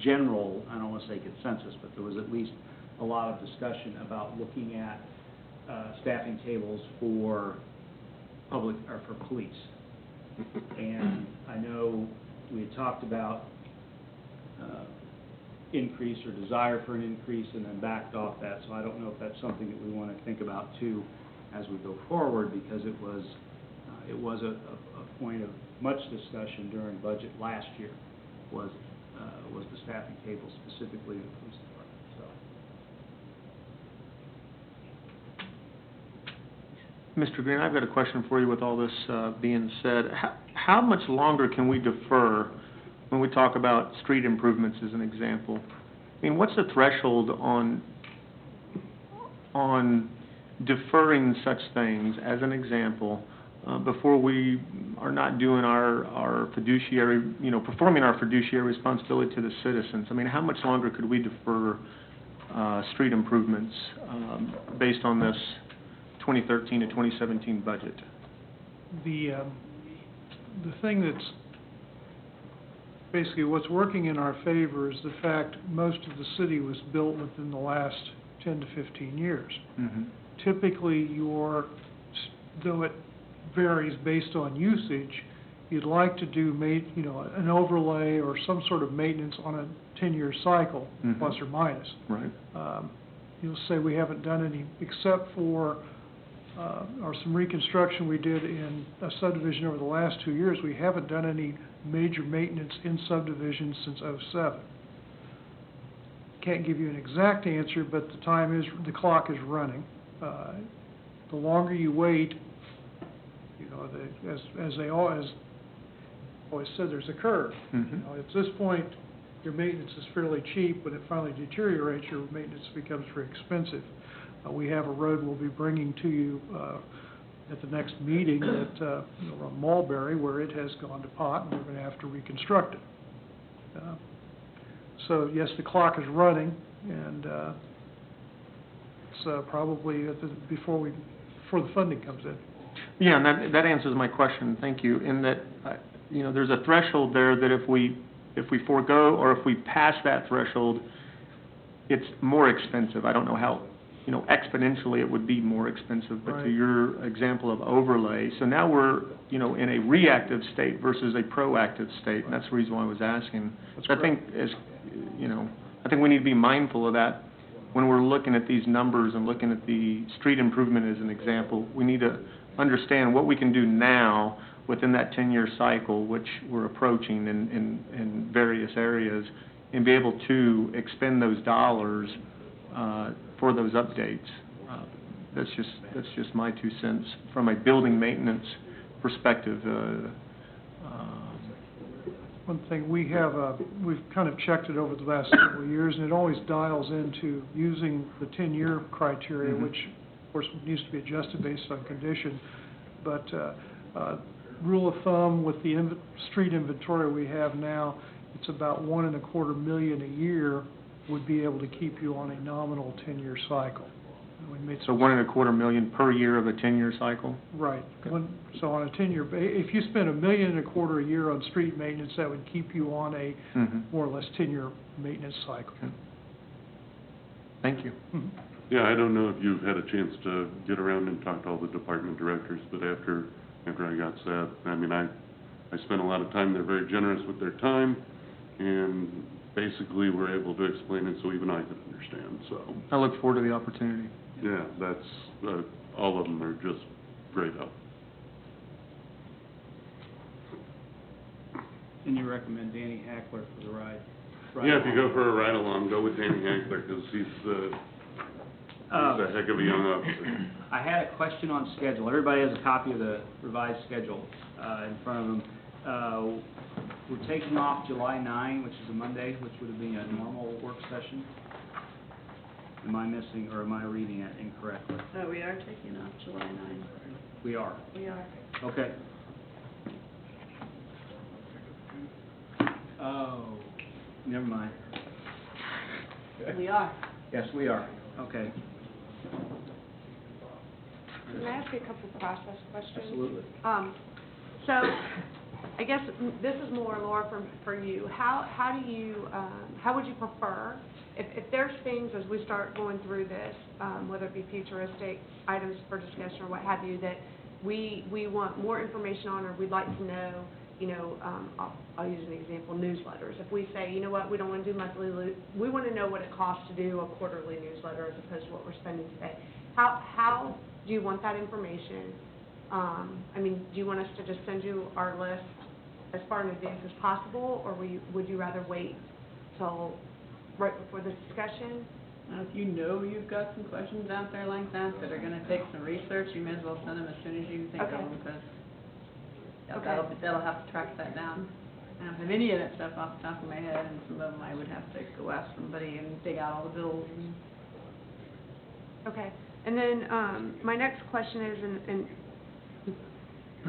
general, I don't want to say consensus, but there was at least a lot of discussion about looking at staffing tables for public, or for police. And I know we had talked about increase or desire for an increase and then backed off that, so I don't know if that's something that we want to think about too as we go forward, because it was a point of much discussion during budget last year, was the staffing table specifically in the police department, so. Mr. Green, I've got a question for you with all this being said. How much longer can we defer when we talk about street improvements as an example? I mean, what's the threshold on deferring such things as an example before we are not doing our fiduciary, performing our fiduciary responsibility to the citizens? I mean, how much longer could we defer street improvements based on this 2013 to 2017 budget? The thing that's basically what's working in our favor is the fact most of the city was built within the last 10 to 15 years. Mm-hmm. Typically, though it varies based on usage, you'd like to do an overlay or some sort of maintenance on a 10-year cycle, Mm-hmm. plus or minus. Right. You'll say we haven't done any, except for or some reconstruction we did in a subdivision over the last 2 years. We haven't done any major maintenance in subdivisions since '07. Can't give you an exact answer, but the clock is running. The longer you wait, as they always said, there's a curve. Mm-hmm. At this point, your maintenance is fairly cheap. When it finally deteriorates, your maintenance becomes very expensive. We have a road we'll be bringing to you at the next meeting on Mulberry, where it has gone to pot, and we're going to have to reconstruct it. So yes, the clock is running, and it's probably before the funding comes in. Yeah, and that answers my question. Thank you. In that, there's a threshold there that if we forego or if we pass that threshold, it's more expensive. I don't know how, exponentially it would be more expensive, but Right. to your example of overlay, so now we're, in a reactive state versus a proactive state, and that's the reason why I was asking. That's So I think I think we need to be mindful of that when we're looking at these numbers and looking at the street improvement as an example. We need to understand what we can do now within that 10-year cycle, which we're approaching in various areas, and be able to expend those dollars for those updates. That's just my 2 cents from a building maintenance perspective. One thing we've kind of checked it over the last several years, and it always dials into using the 10-year criteria, Mm-hmm. which of course needs to be adjusted based on condition. But rule of thumb with the street inventory we have now, it's about $1.25 million a year would be able to keep you on a nominal 10-year cycle. We made So some- 1.25 million per year of a 10-year cycle? Right. So on a 10-year, if you spend $1.25 million a year on street maintenance, that would keep you on a Mhm. more or less 10-year maintenance cycle. Okay. Thank you. Mhm. Yeah, I don't know if you've had a chance to get around and talk to all the department directors, but after I got set, I mean, I spent a lot of time, they're very generous with their time, and basically were able to explain it so even I could understand, so, I look forward to the opportunity. yeah, that's, all of them are just great help. And you recommend Danny Hackler for the ride? Yeah, if you go for a ride-along, go with Danny Hankler, because he's a heck of a young officer. I had a question on schedule. Everybody has a copy of the revised schedule in front of them. We're taking off July 9, which is a Monday, which would have been a normal work session. Am I missing, or am I reading it incorrectly? So we are taking off July 9. We are. We are. Okay. Oh, never mind. We are. Yes, we are. Okay. Can I ask you a couple of process questions? Absolutely. So, I guess this is more, Laura, for you. How do you, how would you prefer, if there's things as we start going through this, whether it be futuristic items for discussion or what have you, that we want more information on, or we'd like to know, you know, I'll use an example, newsletters. If we say, you know what, we don't want to do monthly, we want to know what it costs to do a quarterly newsletter as opposed to what we're spending today. How do you want that information? I mean, do you want us to just send you our list as far in advance as possible, or would you rather wait till right before this discussion? If you know you've got some questions out there like that that are going to take some research, you may as well send them as soon as you think of Okay. them, because Okay. that'll have to track that down. I don't have any of that stuff off the top of my head, and some of them I would have to go ask somebody and dig out all the bills. And Okay. And then, my next question is, and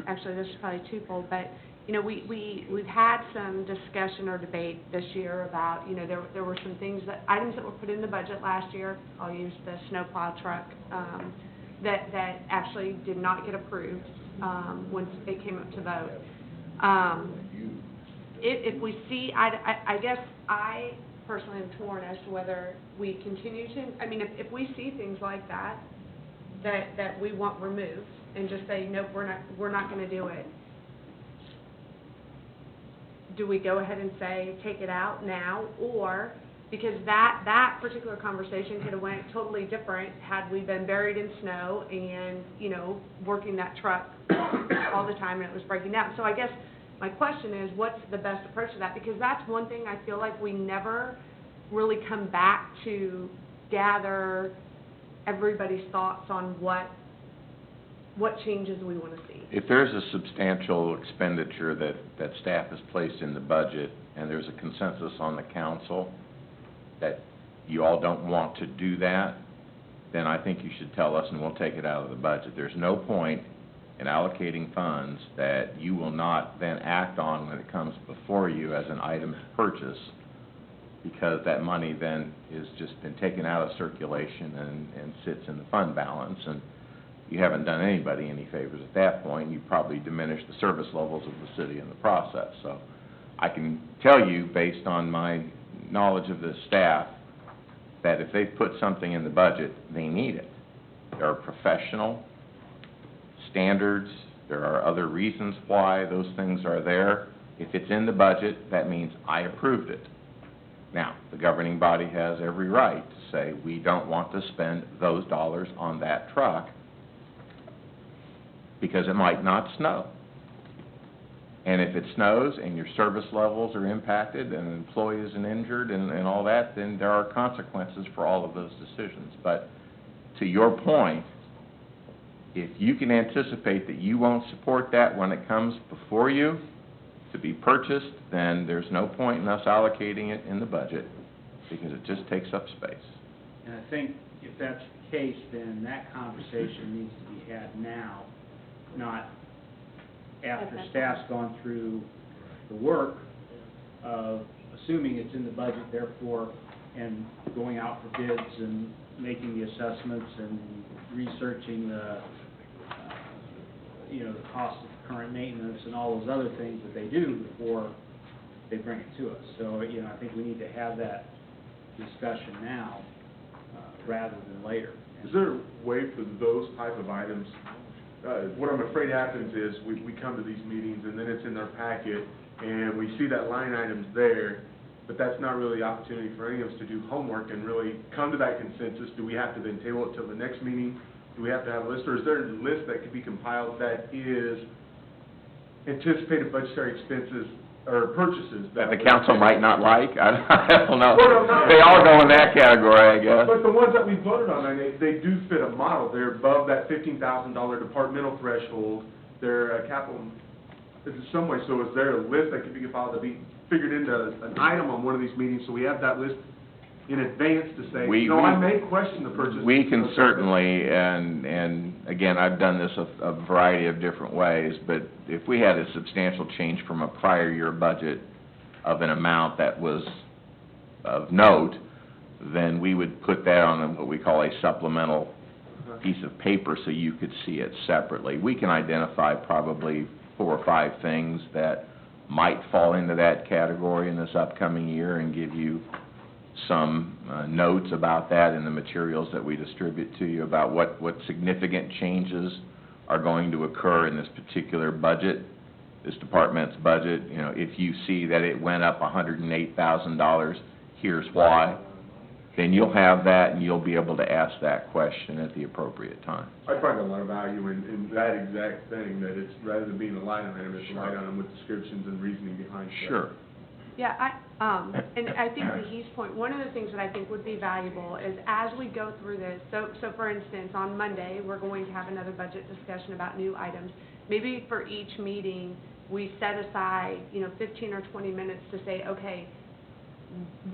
actually, this is probably twofold, but, you know, we've had some discussion or debate this year about, you know, there were some things items that were put in the budget last year, I'll use the snowplow truck, that actually did not get approved, once it came up to vote. If we see, I guess I personally am torn as to whether we continue to, I mean, if we see things like that we want removed, and just say, nope, we're not gonna do it, do we go ahead and say, take it out now? Or, because that particular conversation could have went totally different had we been buried in snow and, you know, working that truck all the time and it was breaking down. So I guess my question is, what's the best approach to that? Because that's one thing I feel like we never really come back to gather everybody's thoughts on what changes we want to see. If there's a substantial expenditure that staff has placed in the budget, and there's a consensus on the council that you all don't want to do that, then I think you should tell us and we'll take it out of the budget. There's no point in allocating funds that you will not then act on when it comes before you as an item to purchase, because that money then is just been taken out of circulation and sits in the fund balance, and you haven't done anybody any favors at that point. You probably diminished the service levels of the city in the process. So I can tell you, based on my knowledge of this staff, that if they've put something in the budget, they need it. There are professional standards, there are other reasons why those things are there. If it's in the budget, that means I approved it. Now, the governing body has every right to say, we don't want to spend those dollars on that truck because it might not snow. And if it snows and your service levels are impacted and an employee is injured and all that, then there are consequences for all of those decisions. But to your point, if you can anticipate that you won't support that when it comes before you to be purchased, then there's no point in us allocating it in the budget, because it just takes up space. And I think if that's the case, then that conversation needs to be had now, not after staff's gone through the work of assuming it's in the budget, therefore, and going out for bids and making the assessments and researching the, the cost of current maintenance and all those other things that they do before they bring it to us. So, I think we need to have that discussion now, rather than later. Is there a way for those type of items, what I'm afraid happens is we come to these meetings and then it's in their packet and we see that line item's there, but that's not really the opportunity for any of us to do homework and really come to that consensus. Do we have to then table it till the next meeting? Do we have to have a list, or is there a list that could be compiled that is anticipated budgetary expenses or purchases? That the council might not like, I don't know. Well, no. They all go in that category, I guess. But the ones that we voted on, they do fit a model. They're above that $15,000 departmental threshold. They're capital, in some way. So is there a list that could be compiled to be figured into an item on one of these meetings, so we have that list in advance to say, I may question the purchase? We can certainly, and again, I've done this a variety of different ways, but if we had a substantial change from a prior year budget of an amount that was of note, then we would put that on what we call a supplemental piece of paper so you could see it separately. We can identify probably 4 or 5 things that might fall into that category in this upcoming year and give you some notes about that in the materials that we distribute to you about what significant changes are going to occur in this particular budget, this department's budget. If you see that it went up $108,000, here's why, then you'll have that and you'll be able to ask that question at the appropriate time. I find a lot of value in that exact thing, that it's, rather than being a line item, it's a line item with descriptions and reasoning behind stuff. Sure. Yeah, and I think to Heath's point, one of the things that I think would be valuable is as we go through this, so for instance, on Monday, we're going to have another budget discussion about new items. Maybe for each meeting, we set aside, 15 or 20 minutes to say, okay,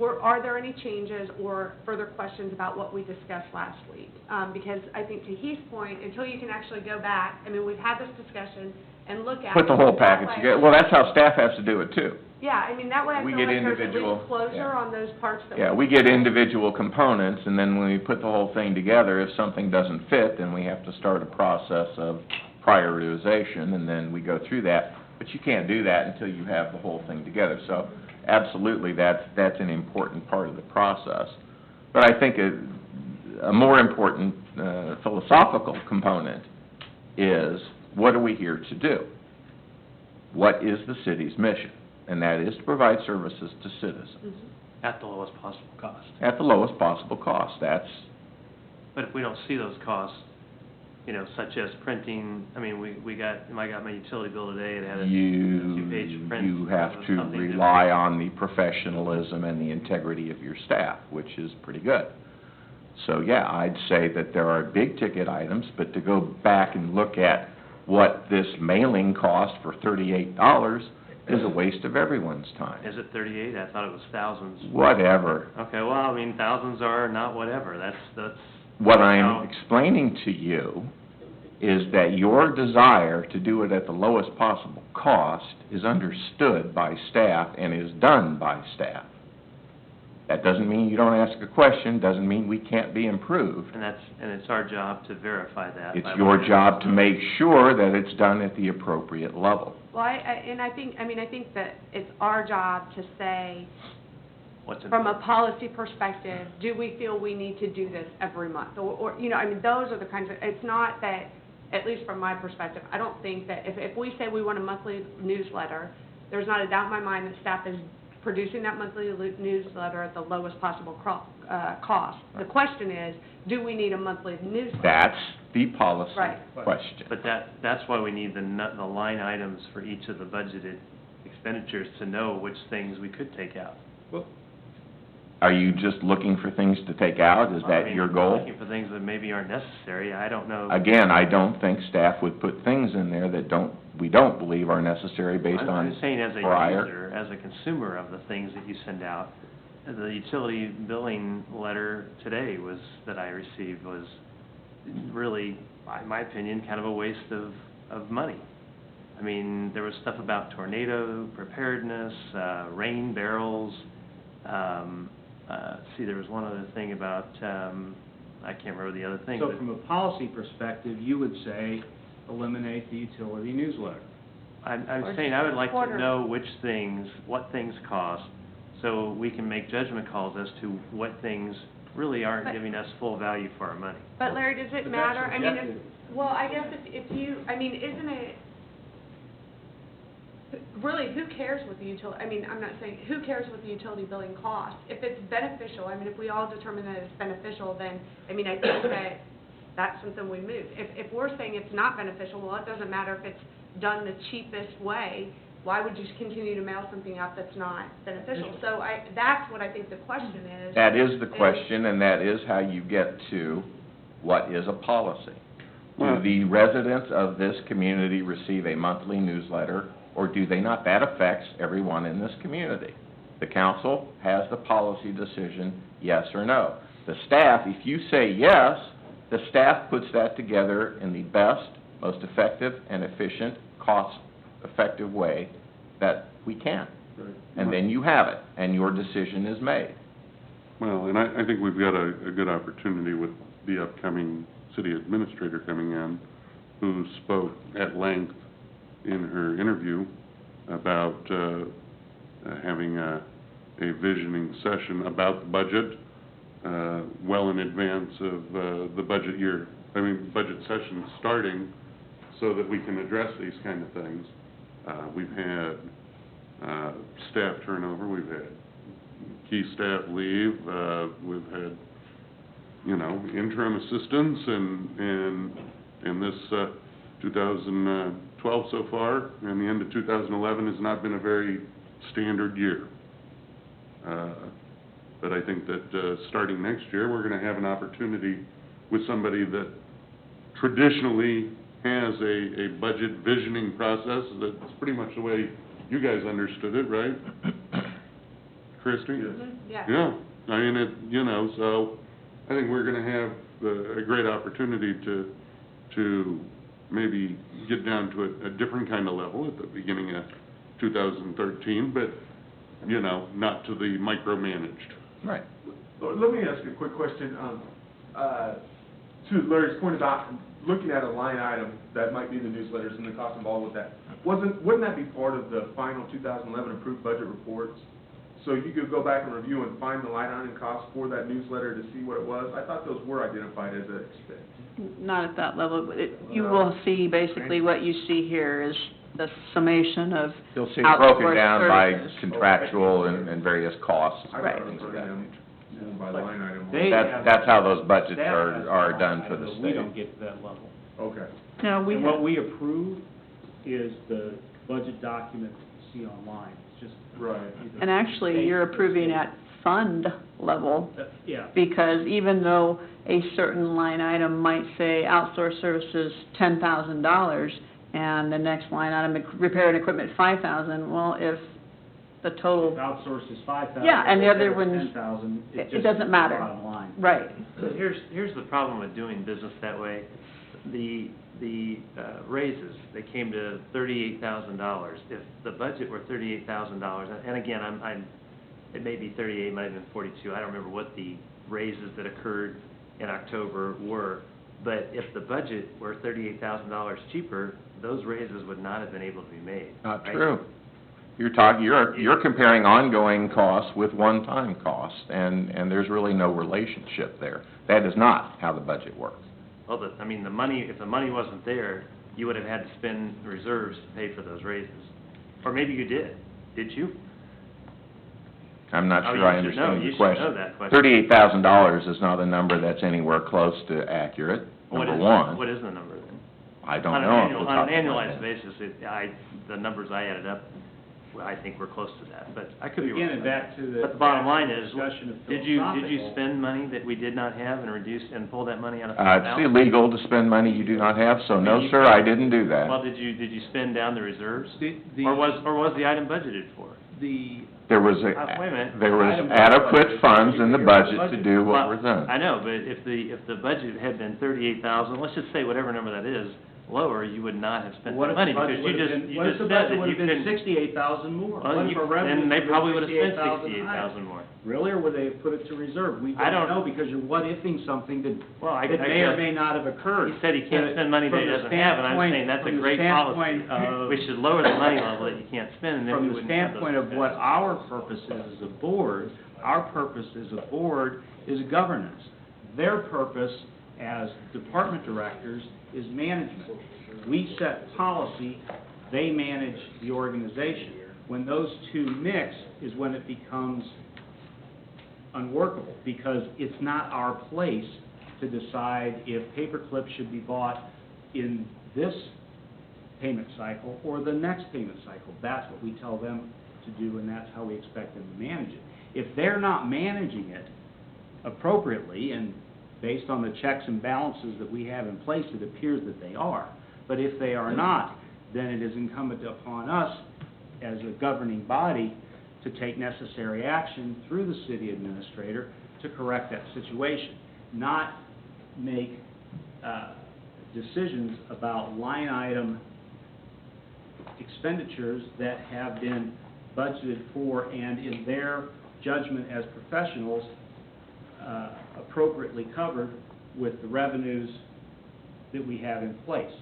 are there any changes or further questions about what we discussed last week? Because I think to Heath's point, until you can actually go back, we've had this discussion and look at it. Put the whole that package way- together. Well, that's how staff has to do it too. Yeah, that way I We feel get like there's at individual- least closure yeah. on those parts that. Yeah, we get individual components, and then when we put the whole thing together, if something doesn't fit, then we have to start a process of prioritization, and then we go through that. But you can't do that until you have the whole thing together. So absolutely, that's an important part of the process. But I think a more important philosophical component is, what are we here to do? What is the city's mission? And that is to provide services to citizens At the lowest possible cost. at the lowest possible cost. That's, But if we don't see those costs, such as printing, I got my utility bill today, it had a two-page print. you have of to something that- rely on the professionalism and the integrity of your staff, which is pretty good. So, yeah, I'd say that there are big-ticket items, but to go back and look at what this mailing cost for $38 is a waste of everyone's time. Is it 38? I thought it was thousands. Whatever. Okay, well, thousands are not whatever, that's. What how- I'm explaining to you is that your desire to do it at the lowest possible cost is understood by staff and is done by staff. That doesn't mean you don't ask a question, doesn't mean we can't be improved. And it's our job to verify that. It's by your looking at job to the- make sure that it's done at the appropriate level. Well, I think that it's our job to say, What's from a important. policy perspective, do we feel we need to do this every month? Or those are the kinds of, it's not that, at least from my perspective, I don't think that if we say we want a monthly newsletter, there's not a doubt in my mind that staff is producing that monthly newsletter at the lowest possible cost. The question is, do we need a monthly newsletter? That's the policy Right. question. But that's why we need the line items for each of the budgeted expenditures to know which things we could take out. Are you just looking for things to take out? Is that your goal? Looking for things that maybe aren't necessary, I don't know. Again, I don't think staff would put things in there that we don't believe are necessary based on I'm just saying as a prior. user, as a consumer of the things that you send out, the utility billing letter today that I received was really, in my opinion, kind of a waste of money. There was stuff about tornado preparedness, rain barrels, there was one other thing about, I can't remember the other thing, So but from a policy perspective, you would say eliminate the utility newsletter. I'm Or saying I would like quarter. to know what things cost, so we can make judgment calls as to what things really aren't But- giving us full value for our money. But Larry, does it But that's matter? I mean, subjective. well, I guess if you, I mean, isn't it, really, who cares what the utility, I mean, I'm not saying, who cares what the utility billing costs? If it's beneficial, I mean, if we all determine that it's beneficial, then, I mean, I think that that's something we move. If we're saying it's not beneficial, well, it doesn't matter if it's done the cheapest way. Why would you continue to mail something out that's not beneficial? So that's what I think the question is. That is the question, and that is how you get to what is a policy. Do the residents of this community receive a monthly newsletter, or do they not? That affects everyone in this community. The council has the policy decision, yes or no. The staff, if you say yes, the staff puts that together in the best, most effective and efficient, cost-effective way that we can. And then you have it, and your decision is made. Well, and I think we've got a good opportunity with the upcoming city administrator coming in, who spoke at length in her interview about having a visioning session about the budget well in advance of the budget year, budget session starting, so that we can address these kind of things. We've had staff turnover, we've had key staff leave, we've had, interim assistants, and this 2012 so far, and the end of 2011 has not been a very standard year. But I think that starting next year, we're going to have an opportunity with somebody that traditionally has a budget visioning process that's pretty much the way you guys understood it, right? Christie? Yeah. Yeah, I mean, so I think we're gonna have a great opportunity to maybe get down to a different kind of level at the beginning of 2013, but, not to the micromanaged. Right. Let me ask you a quick question. To Larry's point about looking at a line item that might be in the newsletters and the cost involved with that, wouldn't that be part of the final 2011 approved budget reports? So you could go back and review and find the line item cost for that newsletter to see what it was? I thought those were identified as an expense. Not at that level, but you will see, basically, what you see here is the summation of You'll see it broken outsourced down by services. contractual and various costs. I thought it was broken down by line item. They have- That's how those budgets Staff has are the done line for the item, but We state. don't get to that level. Okay. No, we And have, what we approve is the budget document that you see online. It's just. Right. either and actually, state you're or approving state. at fund level, Yeah. because even though a certain line item might say outsourced services $10,000, and the next line item, repair and equipment $5,000, well, if the total, Outsourced is 5,000. Yeah, and the other repair is one's- 10,000. it just doesn't is the matter. Bottom line. right. But here's the problem with doing business that way. The raises, they came to $38,000. If the budget were $38,000, and again, it may be 38, it might have been 42, I don't remember what the raises that occurred in October were, but if the budget were $38,000 cheaper, those raises would not have been able to be made. Not right? true. You're comparing ongoing costs with one-time costs, and there's really no relationship there. That is not how the budget works. Well, the money, if the money wasn't there, you would have had to spend reserves to pay for those raises. Or maybe you did. Did you? I'm not Oh, sure you I should understand know. your You should question. know that question. $38,000 is not a number that's anywhere close to accurate, What number is- one. What is the number then? I don't On an know. off annual- the On top an of my annualized head. basis, the numbers I added up, I think we're close to that, but I could be wrong. Again, and back to the. But the bottom back to line the is, discussion of did you philosophical- spend money that we did not have and pull that money out of fund It's balance? illegal to spend money you do not have, so no, sir, I didn't do Well, that. did you spend down the reserves? The- Or was the item budgeted for? The, There was wait a minute. there was Item adequate budget. funds in the Your budget to do what Well, was done. I know, but if the budget had been 38,000, let's just say whatever number that is, lower, you would not have spent What the if money, the budget because you would've just, been, you what if just the said budget that you would've been couldn't. 68,000 more? Well, What if you- our revenue then they would've probably been would've spent 68,000 higher? 68,000 more. Really, or would they have put it to reserve? We I don't don't- know, because you're what-ifing something that, Well, I that may or guess- may not have occurred. He said he can't spend money that he From the doesn't have, and I'm standpoint- saying that's a from the great policy. standpoint of- We should lower the money level that you can't spend, and then we From the wouldn't have those standpoint of what expenses. our purpose is as a board, our purpose as a board is governance. Their purpose as department directors is management. We set policy, they manage the organization. When those two mix is when it becomes unworkable, because it's not our place to decide if paperclips should be bought in this payment cycle or the next payment cycle. That's what we tell them to do, and that's how we expect them to manage it. If they're not managing it appropriately, and based on the checks and balances that we have in place, it appears that they are. But if they are not, then it is incumbent upon us as a governing body to take necessary action through the city administrator to correct that situation, not make decisions about line item expenditures that have been budgeted for and in their judgment as professionals appropriately covered with the revenues that we have in place.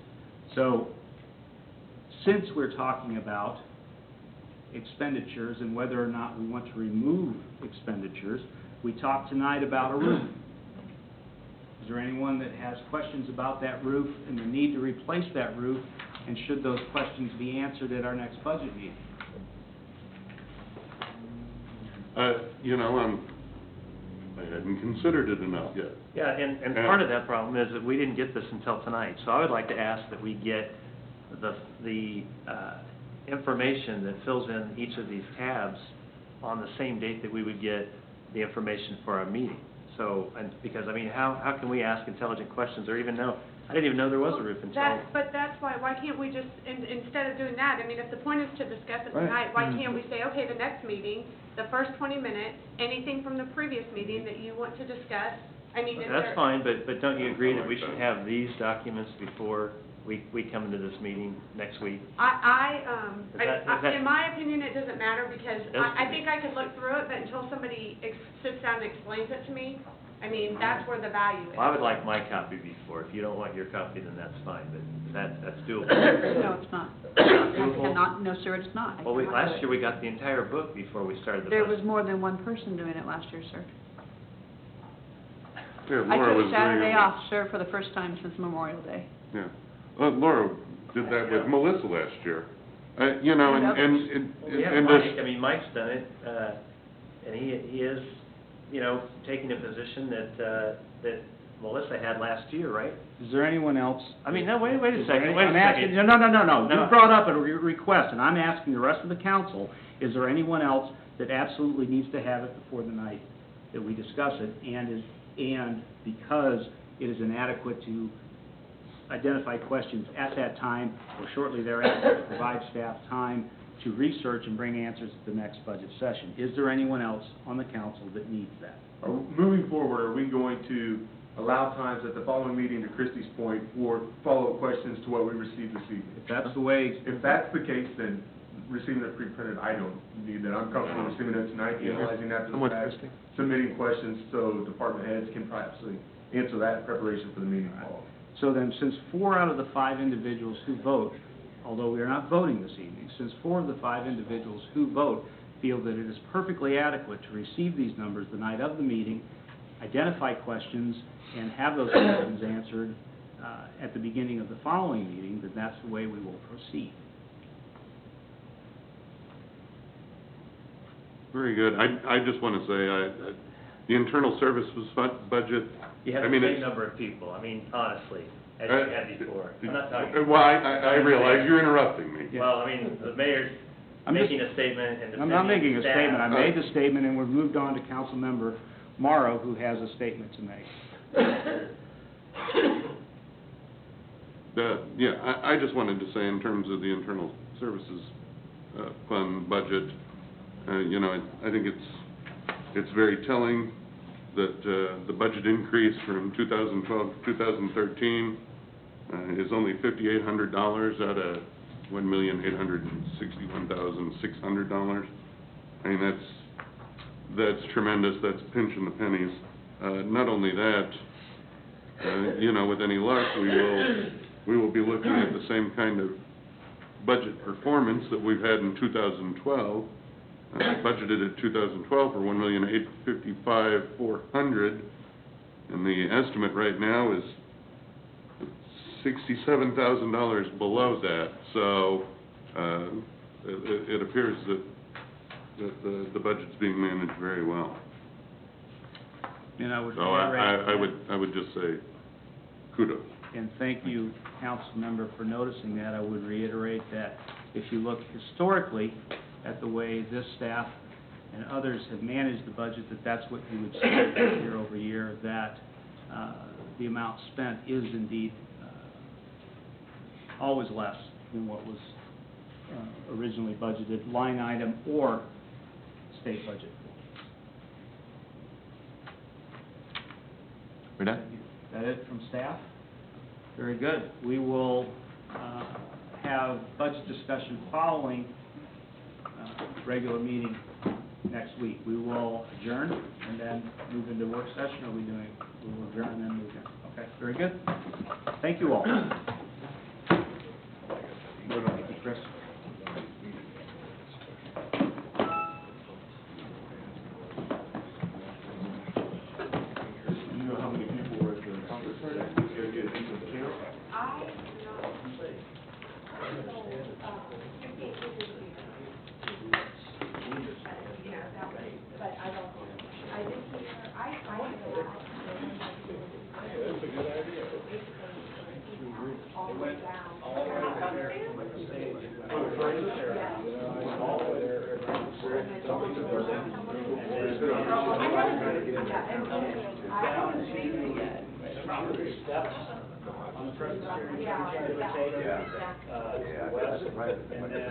So, since we're talking about expenditures and whether or not we want to remove expenditures, we talked tonight about a roof. Is there anyone that has questions about that roof and the need to replace that roof, and should those questions be answered at our next budget meeting? You know, I hadn't considered it enough yet. Yeah, and part of that problem is that we didn't get this until tonight. So I would like to ask that we get the information that fills in each of these tabs on the same date that we would get the information for our meeting. So, and because, I mean, how can we ask intelligent questions or even know, I didn't even know there was a roof until. But that's why can't we just, instead of doing that, I mean, if the point is to discuss it tonight, why can't we say, okay, the next meeting, the first 20 minutes, anything from the previous meeting that you want to discuss? I mean, is there... That's fine, but don't you agree that we should have these documents before we come into this meeting next week? In my opinion, it doesn't matter, because Does I to me. think I could look through it, but until somebody sits down and explains it to me, I mean, that's where the value is. Well, I would like my copy before. If you don't want your copy, then that's fine, but that's doable. No, it's not. I cannot, no, sir, it's not. I Well, cannot do last it. year, we got the entire book before we started the There budget. was more than one person doing it last year, sir. Yeah, I Laura was took doing Saturday it. off, sir, for the first time since Memorial Day. Yeah. Laura did that with Melissa last year. You know, And Well, we have and Mike, this, I mean, Mike's done it, and he is, you know, taking a position that Melissa had last year, right? Is there anyone else? I mean, no, wait a Is there second, any- wait a I'm asking, second. no. No. You brought up a request, and I'm asking the rest of the council, is there anyone else that absolutely needs to have it before the night that we discuss it, and because it is inadequate to identify questions at that time or shortly thereafter, to provide staff time to research and bring answers at the next budget session? Is there anyone else on the council that needs that? Moving forward, are we going to allow times at the following meeting, to Christie's point, for follow-up questions to what we received this evening? If that's the way, If that's the case, then receiving it pre-printed, I don't need that. I'm comfortable receiving it tonight, analyzing that to I'm the with fact, Christie. submitting questions so department heads can perhaps answer that in preparation for the meeting following. so then, since 4 out of the 5 individuals who vote, although we are not voting this evening, since 4 of the 5 individuals who vote feel that it is perfectly adequate to receive these numbers the night of the meeting, identify questions, and have those questions answered at the beginning of the following meeting, then that's the way we will proceed. very good. I just want to say, the internal services budget, You have I the mean, same it's- number of people, I mean, honestly, as you had before. I'm not talking. Well, I realize you're interrupting me. Well, I mean, the mayor's I'm just- making a statement and I'm not making a defending statement, I staff. made the statement, and we've moved on to Councilmember Morrow, who has a statement to make. Yeah, I just wanted to say in terms of the internal services fund budget, you know, I think it's very telling that the budget increase from 2012 to 2013 is only $5,800 out of $1,861,600. I mean, that's tremendous, that's pinching the pennies. Not only that, you know, with any luck, we will be looking at the same kind of budget performance that we've had in 2012. Budgeted at 2012 for $1,855,400, and the estimate right now is $67,000 below that. So it appears that the budget's being managed very well. And I would So reiterate. I would just say kudos. And thank you, council member, for noticing that. I would reiterate that if you look historically at the way this staff and others have managed the budget, that's what you would see year over year, that the amount spent is indeed always less than what was originally budgeted, line item or state budget. We're done? Is that it from staff? Very good. We will have budget discussion following regular meeting next week. We will adjourn and then move into work session. Are we doing, we will adjourn and then move in? Okay, very good. Thank you all. Thank you, Chris. Do you know how many people were at the conference today? Did you get a decent count? That's a good idea. They went all the way down there from like the state, all the way there, all the way there. Steps on the Presbyterian, west, and then